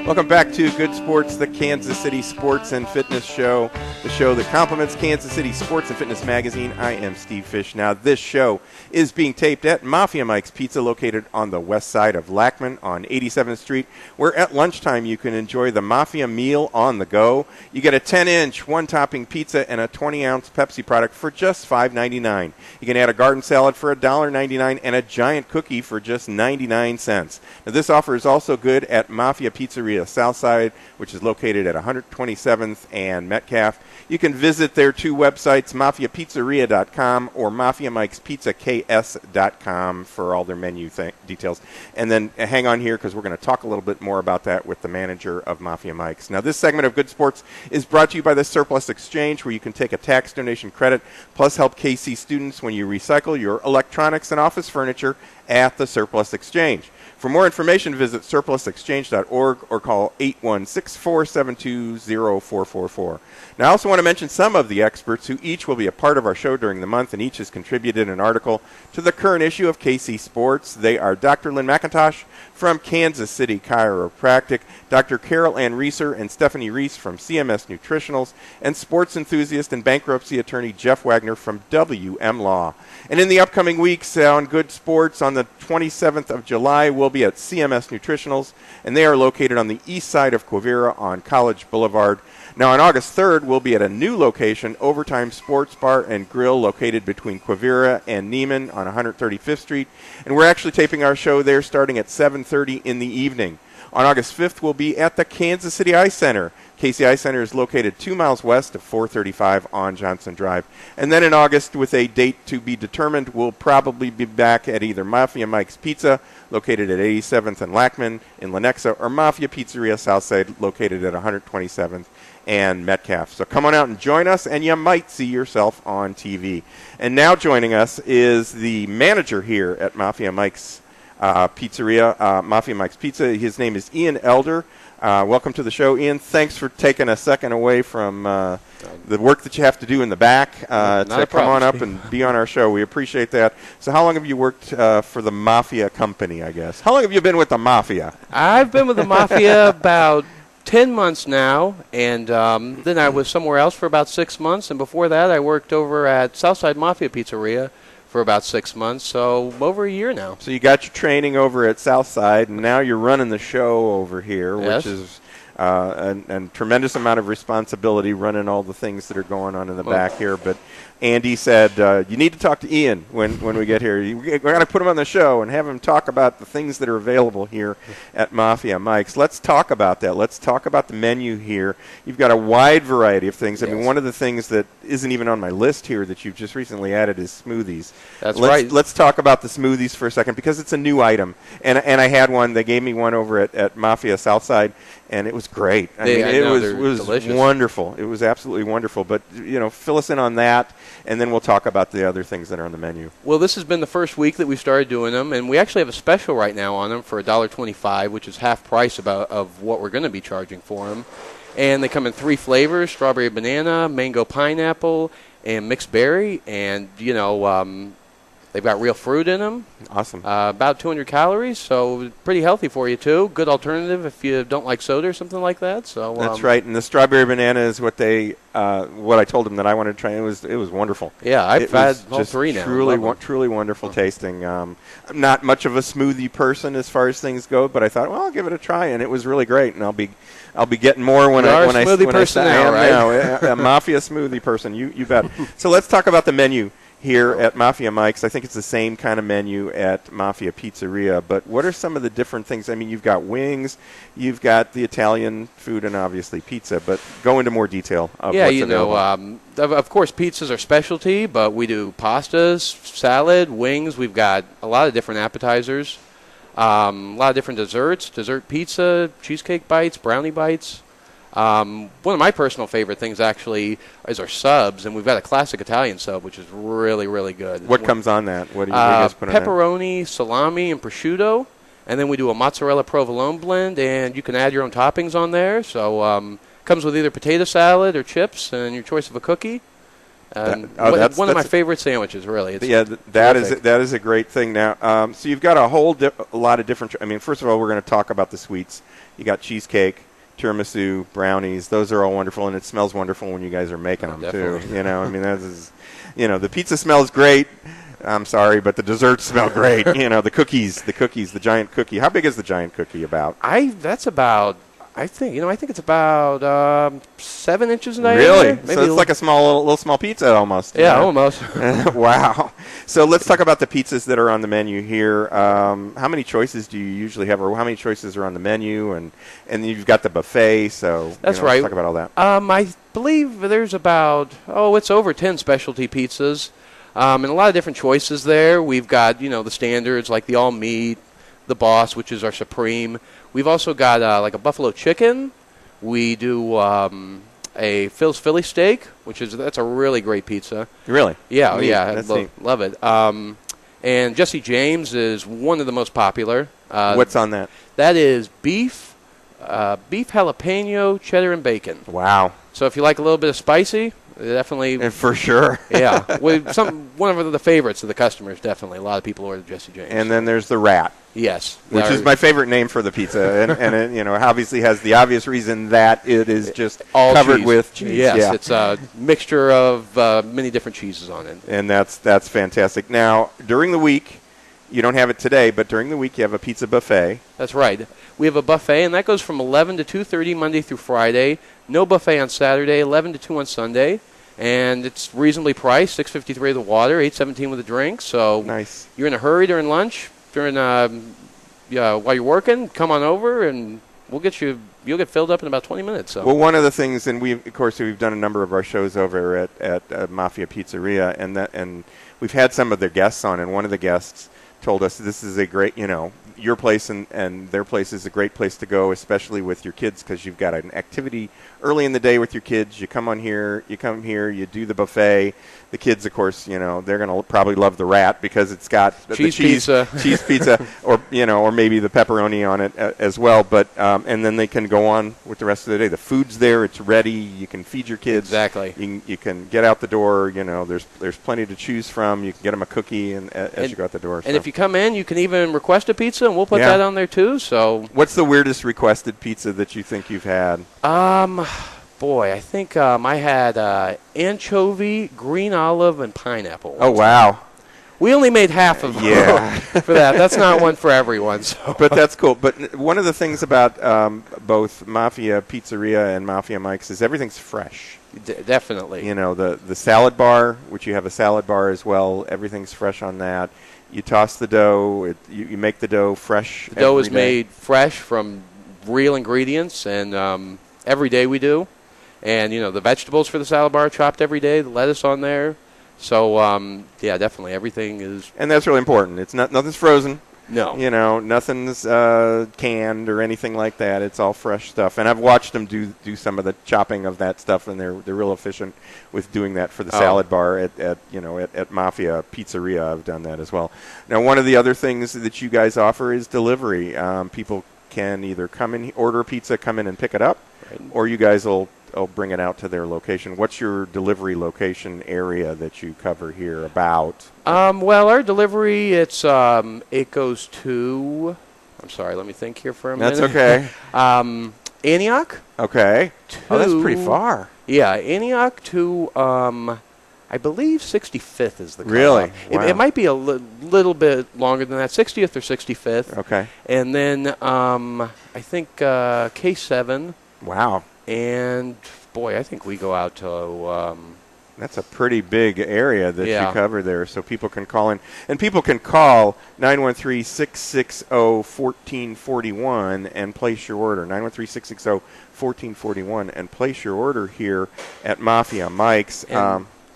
S1: Welcome back to Good Sports, the Kansas City Sports and Fitness Show, the show that complements Kansas City Sports and Fitness Magazine. I am Steve Fish. Now, this show is being taped at Mafia Mike's Pizza, located on the west side of Lackman on 87th Street, where at lunchtime you can enjoy the Mafia Meal on the Go. You get a 10-inch one-topping pizza and a 20-ounce Pepsi product for just $5.99. You can add a garden salad for $1.99 and a giant cookie for just 99 cents. Now, this offer is also good at Mafia Pizzeria Pizzeria Southside, which is located at 127th and Metcalf. You can visit their two websites, mafiapizzeria.com or mafiamikespizzaks.com for all their menu details. And then hang on here because we're going to talk a little bit more about that with the manager of Mafia Mike's. Now, this segment of Good Sports is brought to you by the Surplus Exchange, where you can take a tax donation credit plus help KC students when you recycle your electronics and office furniture at the Surplus Exchange. For more information, visit surplusexchange.org or call 816-472-0444. Now, I also want to mention some of the experts who each will be a part of our show during the month, and each has contributed an article to the current issue of KC Sports. They are Dr. Lynn McIntosh from Kansas City Chiropractic, Dr. Carol Ann Reeser and Stephanie Reese from CMS Nutritionals, and sports enthusiast and bankruptcy attorney Jeff Wagner from WM Law. And in the upcoming weeks on Good Sports, on the 27th of July, we'll be at CMS Nutritionals, and they are located on the east side of Quivira on College Boulevard. Now, on August 3rd, we'll be at a new location, Overtime Sports Bar and Grill, located between Quivira and Neiman on 135th Street. And we're actually taping our show there starting at 7:30 in the evening. On August 5th, we'll be at the Kansas City Eye Center. KC Eye Center is located 2 miles west of 435 on Johnson Drive. And then in August, with a date to be determined, we'll probably be back at either Mafia Mike's Pizza, located at 87th and Lackman in Lenexa, or Mafia Pizzeria Southside, located at 127th and Metcalf. So come on out and join us, and you might see yourself on TV. And now joining us is the manager here at Mafia Mike's Pizzeria, Mafia Mike's Pizza. His name is Ian Elder. Welcome to the show, Ian. Thanks for taking a second away from the work that you have to do in the back to come on up and be on our show. We appreciate that. So how long have you worked for the Mafia company, I guess? How long have you been with the Mafia?
S8: I've been with the Mafia about 10 months now, and then I was somewhere else for about 6 months, and before that I worked over at Southside Mafia Pizzeria for about 6 months, so over a year now.
S1: So you got your training over at Southside, and now you're running the show over here,
S8: yes,
S1: which is a tremendous amount of responsibility running all the things that are going on in the back here. But Andy said, you need to talk to Ian when we get here. We're going to put him on the show and have him talk about the things that are available here at Mafia Mike's. Let's talk about that. Let's talk about the menu here. You've got a wide variety of things. I mean, one of the things that isn't even on my list here that you've just recently added is smoothies.
S8: That's right.
S1: Let's talk about the smoothies for a second, because it's a new item. And I had one. They gave me one over at Mafia Southside, and it was great. I mean, it was
S8: delicious.
S1: Wonderful. It was absolutely wonderful. But, fill us in on that, and then we'll talk about the other things that are on the menu.
S8: Well, this has been the first week that we started doing them, and we actually have a special right now on them for $1.25, which is half price of what we're going to be charging for them. And they come in 3 flavors: strawberry banana, mango pineapple, and mixed berry. And, they've got real fruit in them.
S1: Awesome.
S8: About 200 calories, so pretty healthy for you, too. Good alternative if you don't like soda or something like that. So
S1: that's right. And the strawberry banana is what I told them that I wanted to try. It was wonderful.
S8: Yeah, I've had all 3 now.
S1: Truly wonderful tasting. I'm not much of a smoothie person as far as things go, but I thought, well, I'll give it a try, and it was really great. And I'll be getting more when I a Mafia smoothie person. You bet. So let's talk about the menu here at Mafia Mike's. I think it's the same kind of menu at Mafia Pizzeria, but what are some of the different things? I mean, you've got wings, you've got the Italian food, and obviously pizza, but go into more detail of what's available.
S8: Of course, pizzas are specialty, but we do pastas, salad, wings. We've got a lot of different appetizers, a lot of different desserts, dessert pizza, cheesecake bites, brownie bites. One of my personal favorite things, actually, is our subs, and we've got a classic Italian sub, which is really, really good.
S1: What comes on that? What do you guys put on that?
S8: Pepperoni, salami, and prosciutto, and then we do a mozzarella provolone blend, and you can add your own toppings on there. So comes with either potato salad or chips, and your choice of a cookie. And one of my favorite sandwiches, really.
S1: That is a great thing. Now, so you've got a lot of different. I mean, first of all, we're going to talk about the sweets. You got cheesecake, tiramisu, brownies. Those are all wonderful, and it smells wonderful when you guys are making them too. I mean, the pizza smells great. I'm sorry, but the desserts smell great. The cookies, the giant cookie. How big is the giant cookie about?
S8: That's about, I think it's about 7 inches in diameter.
S1: Really?
S8: Maybe
S1: So it's like a little small pizza almost.
S8: Yeah, almost.
S1: Wow. So let's talk about the pizzas that are on the menu here. How many choices do you usually have, or how many choices are on the menu? And you've got the buffet. So
S8: that's right.
S1: Let's talk about all that.
S8: I believe there's about it's over 10 specialty pizzas, and a lot of different choices there. We've got the standards like the all meat, the Boss, which is our supreme. We've also got like a buffalo chicken. We do a Phil's Philly steak, that's a really great pizza.
S1: Really?
S8: Yeah,
S1: Neat.
S8: yeah, love it. And Jesse James is one of the most popular.
S1: What's on that?
S8: That is beef jalapeno, cheddar, and bacon.
S1: Wow.
S8: So if you like a little bit of spicy, definitely.
S1: And for sure.
S8: Yeah. One of the favorites of the customers, definitely. A lot of people order Jesse James.
S1: And then there's the rat.
S8: Yes.
S1: Which is my favorite name for the pizza. and it, obviously has the obvious reason that it is just
S8: all
S1: covered
S8: cheese.
S1: with cheese.
S8: Yes.
S1: Yeah.
S8: It's a mixture of many different cheeses on it.
S1: And that's fantastic. Now, during the week, you don't have it today, but during the week you have a pizza buffet.
S8: That's right. We have a buffet, and that goes from 11 to 2:30 Monday through Friday. No buffet on Saturday, 11 to 2 on Sunday. And it's reasonably priced, $6.53 the water, $8.17 with a drink. So
S1: nice. You're
S8: in a hurry during lunch, while you're working, come on over, and you'll get filled up in about 20 minutes. So.
S1: Well, one of the things, and we've done a number of our shows over at Mafia Pizzeria, and we've had some of their guests on, and one of the guests told us this is a great, your place and their place is a great place to go, especially with your kids, because you've got an activity early in the day with your kids. You come here, you do the buffet. The kids, of course, they're going to probably love the rat because it's got
S8: cheese
S1: pizza, or maybe the pepperoni on it as well. But and then they can go on with the rest of the day. The food's there; it's ready. You can feed your kids.
S8: Exactly.
S1: You can get out the door. There's plenty to choose from. You can get them a cookie as you go out the door.
S8: And if you come in, you can even request a pizza, and we'll put that on there too. So,
S1: what's the weirdest requested pizza that you think you've had?
S8: Boy, I think I had anchovy, green olive, and pineapple.
S1: Oh, wow.
S8: We only made half of them for that. That's not one for everyone. So.
S1: But that's cool. But one of the things about both Mafia Pizzeria and Mafia Mike's is everything's fresh.
S8: Definitely.
S1: The salad bar, which you have a salad bar as well, everything's fresh on that. You toss the dough. You make the dough fresh.
S8: The dough is made fresh from real ingredients, and every day we do. And, the vegetables for the salad bar are chopped every day, the lettuce on there. So, definitely everything is. And
S1: that's really important. Nothing's frozen.
S8: No.
S1: Nothing's canned or anything like that. It's all fresh stuff. And I've watched them do some of the chopping of that stuff, and they're real efficient with doing that for the salad bar at Mafia Pizzeria. I've done that as well. Now, one of the other things that you guys offer is delivery. People can either come in, order a pizza, come in and pick it up, or you guys will bring it out to their location. What's your delivery location area that you cover here about?
S8: Well, our delivery, it goes to, I'm sorry, let me think here for a minute.
S1: That's okay.
S8: Antioch.
S1: Okay. That's pretty far.
S8: Yeah, Antioch to, I believe 65th is the cutoff.
S1: Really? Wow.
S8: It might be a little bit longer than that, 60th or 65th.
S1: Okay.
S8: And then I think K7.
S1: Wow.
S8: And, boy, I think we go out to...
S1: that's a pretty big area that you cover there, so people can call in. And people can call 913-660-1441 and place your order. 913-660-1441 and place your order here at Mafia Mike's.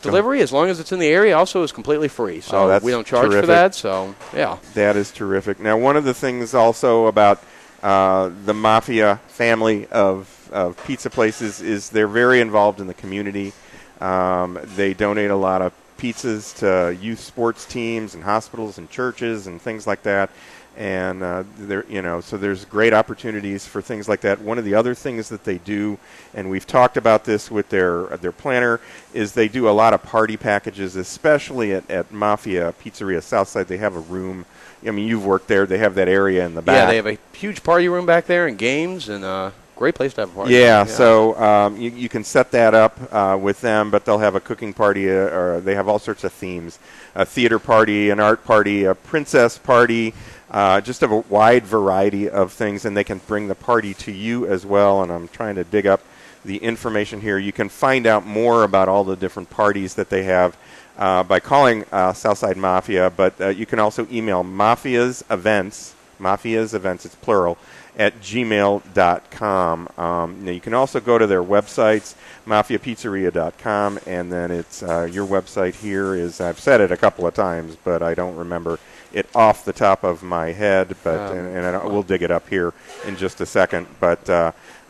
S8: Delivery, as long as it's in the area, also is completely free. So we don't charge for that, so, yeah.
S1: That is terrific. Now, one of the things also about the Mafia family of pizza places is they're very involved in the community. They donate a lot of pizzas to youth sports teams and hospitals and churches and things like that. And so there's great opportunities for things like that. One of the other things that they do, and we've talked about this with their planner, is they do a lot of party packages, especially at Mafia Pizzeria Southside. They have a room. I mean, you've worked there. They have that area in the back.
S8: Yeah, they have a huge party room back there and games and great place to have a party.
S1: Yeah, so you can set that up with them, but they'll have a cooking party, or they have all sorts of themes. A theater party, an art party, a princess party, just of a wide variety of things, and they can bring the party to you as well. And I'm trying to dig up the information here. You can find out more about all the different parties that they have by calling Southside Mafia, but you can also email Mafia's Events, it's plural, at gmail.com. Now you can also go to their websites, mafiapizzeria.com, and then it's your website here is, I've said it a couple of times, but I don't remember it off the top of my head, but we'll dig it up here in just a second. But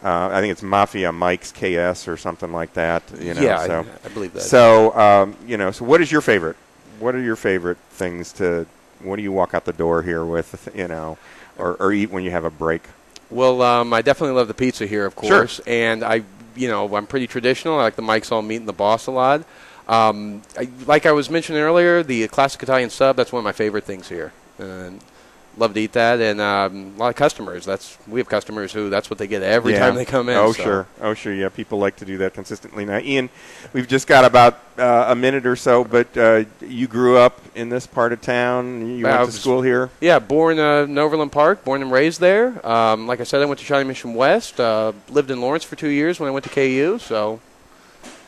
S1: I think it's Mafia Mike's KS or something like that.
S8: Yeah,
S1: so,
S8: I believe that.
S1: So, so what is your favorite? What are your favorite things to? What do you walk out the door here with? Or eat when you have a break?
S8: Well, I definitely love the pizza here, of course,
S1: sure.
S8: And I'm pretty traditional. I like the Mike's All Meat and the Boss a lot. Like I was mentioning earlier, the classic Italian sub, that's one of my favorite things here. And love to eat that, and a lot of customers. We have customers who that's what they get every time they come in.
S1: Oh, sure. Yeah, people like to do that consistently. Now, Ian, we've just got about a minute or so, but you grew up in this part of town. You went to school here?
S8: Yeah, born in Overland Park, born and raised there. Like I said, I went to Shawnee Mission West, lived in Lawrence for 2 years when I went to KU, so...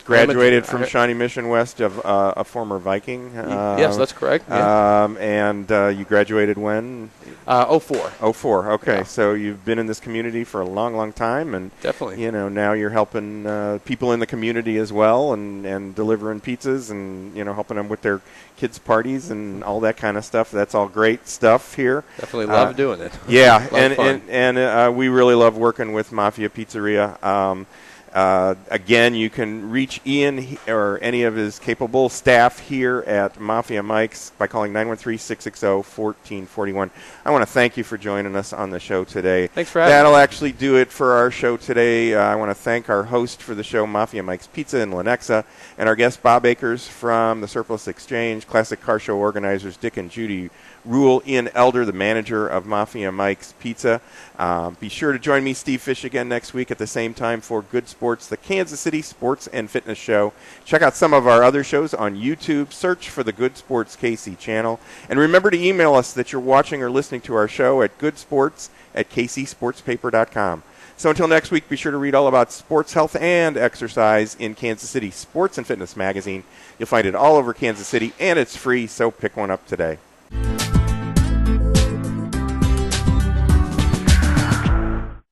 S1: Graduated from Shawnee Mission West, of a former Viking.
S8: Yes, that's correct. Yeah.
S1: And you graduated when?
S8: 04.
S1: 04. Okay,
S8: yeah.
S1: So you've been in this community for a long, long time, and
S8: definitely.
S1: Now you're helping people in the community as well, and delivering pizzas, and helping them with their kids' parties and all that kind of stuff. That's all great stuff here.
S8: Definitely love doing it.
S1: Yeah, and we really love working with Mafia Pizzeria. Again, you can reach Ian or any of his capable staff here at Mafia Mike's by calling 913-660-1441. I want to thank you for joining us on the show today.
S8: Thanks for having me.
S1: That'll actually do it for our show today. I want to thank our host for the show, Mafia Mike's Pizza in Lenexa, and our guest, Bob Akers from the Surplus Exchange, Classic Car Show organizers Dick and Judy Rule, Ian Elder, the manager of Mafia Mike's Pizza. Be sure to join me, Steve Fish, again next week at the same time for Good Sports, the Kansas City Sports and Fitness Show. Check out some of our other shows on YouTube. Search for the Good Sports KC channel. And remember to email us that you're watching or listening to our show at goodsports@kcsportspaper.com. So until next week, be sure to read all about sports, health, and exercise in Kansas City Sports and Fitness magazine. You'll find it all over Kansas City, and it's free, so pick one up today.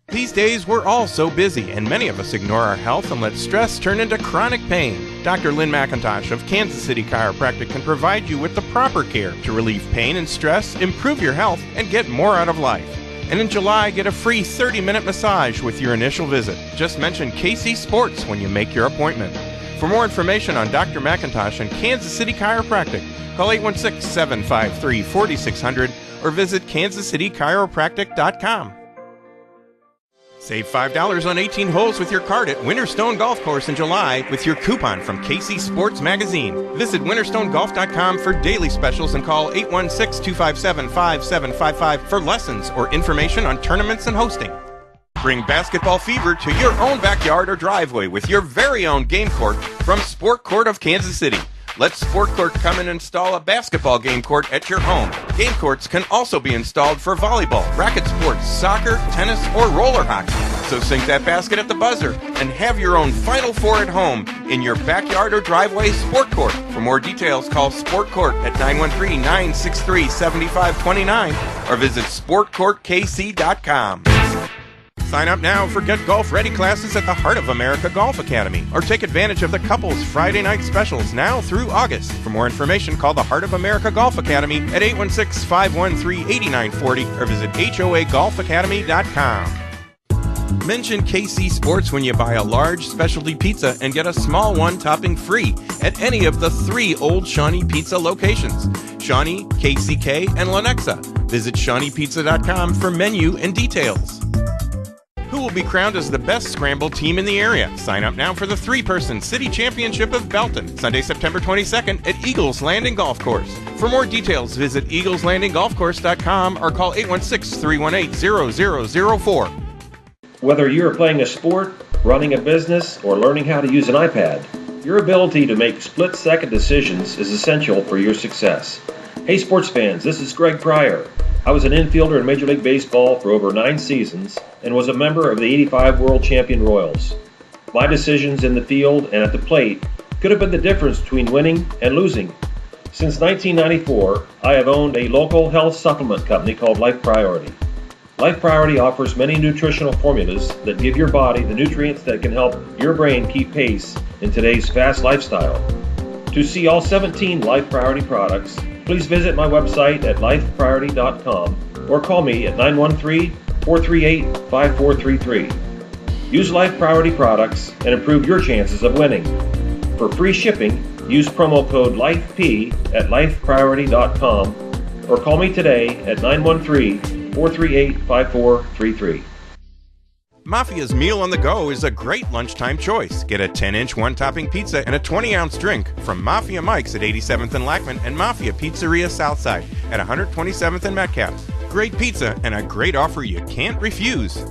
S1: These days, we're all so busy, and many of us ignore our health and let stress turn into chronic pain. Dr. Lynn McIntosh of Kansas City Chiropractic can provide you with the proper care to relieve pain and stress, improve your health, and get more out of life. And in July, get a free 30-minute massage with your initial visit. Just mention KC Sports when you make your appointment. For more information on Dr. McIntosh and Kansas City Chiropractic, call 816-753-4600 or visit kansascitychiropractic.com. Save $5 on 18 holes with your card at Winterstone Golf Course in July with your coupon from KC Sports Magazine. Visit winterstonegolf.com for daily specials and call 816-257-5755 for lessons or information on tournaments and hosting. Bring basketball fever to your own backyard or driveway with your very own game court from Sport Court of Kansas City. Let Sport Court come and install a basketball game court at your home. Game courts can also be installed for volleyball, racket sports, soccer, tennis, or roller hockey. So sink that basket at the buzzer and have your own Final Four at home in your backyard or driveway Sport Court. For more details, call Sport Court at 913-963-7529 or visit sportcourtkc.com. Sign up now for Get Golf Ready classes at the Heart of America Golf Academy, or take advantage of the couples Friday night specials now through August. For more information, call the Heart of America Golf Academy at 816-513-8940 or visit HOAGolfacademy.com. Mention KC Sports when you buy a large specialty pizza and get a small one topping free at any of the 3 Old Shawnee Pizza locations: Shawnee, KCK, and Lenexa. Visit ShawneePizza.com for menu and details. Who will be crowned as the best scramble team in the area? Sign up now for the 3-person City Championship of Belton, Sunday, September 22nd at Eagles Landing Golf Course. For more details, visit eagleslandinggolfcourse.com or call 816-318-0004.
S9: Whether you are playing a sport, running a business, or learning how to use an iPad, your ability to make split-second decisions is essential for your success. Hey sports fans, this is Greg Pryor. I was an infielder in Major League Baseball for over 9 seasons and was a member of the '85 World Champion Royals. My decisions in the field and at the plate could have been the difference between winning and losing. Since 1994, I have owned a local health supplement company called Life Priority. Life Priority offers many nutritional formulas that give your body the nutrients that can help your brain keep pace in today's fast lifestyle. To see all 17 Life Priority products, please visit my website at lifepriority.com or call me at 913-438-5433. Use Life Priority products and improve your chances of winning. For free shipping, use promo code LIFEP at lifepriority.com or call me today at 913-438-5433.
S1: Mafia's Meal on the Go is a great lunchtime choice. Get a 10-inch one-topping pizza and a 20-ounce drink from Mafia Mike's at 87th and Lackman and Mafia Pizzeria Southside at 127th and Metcalf. Great pizza and a great offer you can't refuse.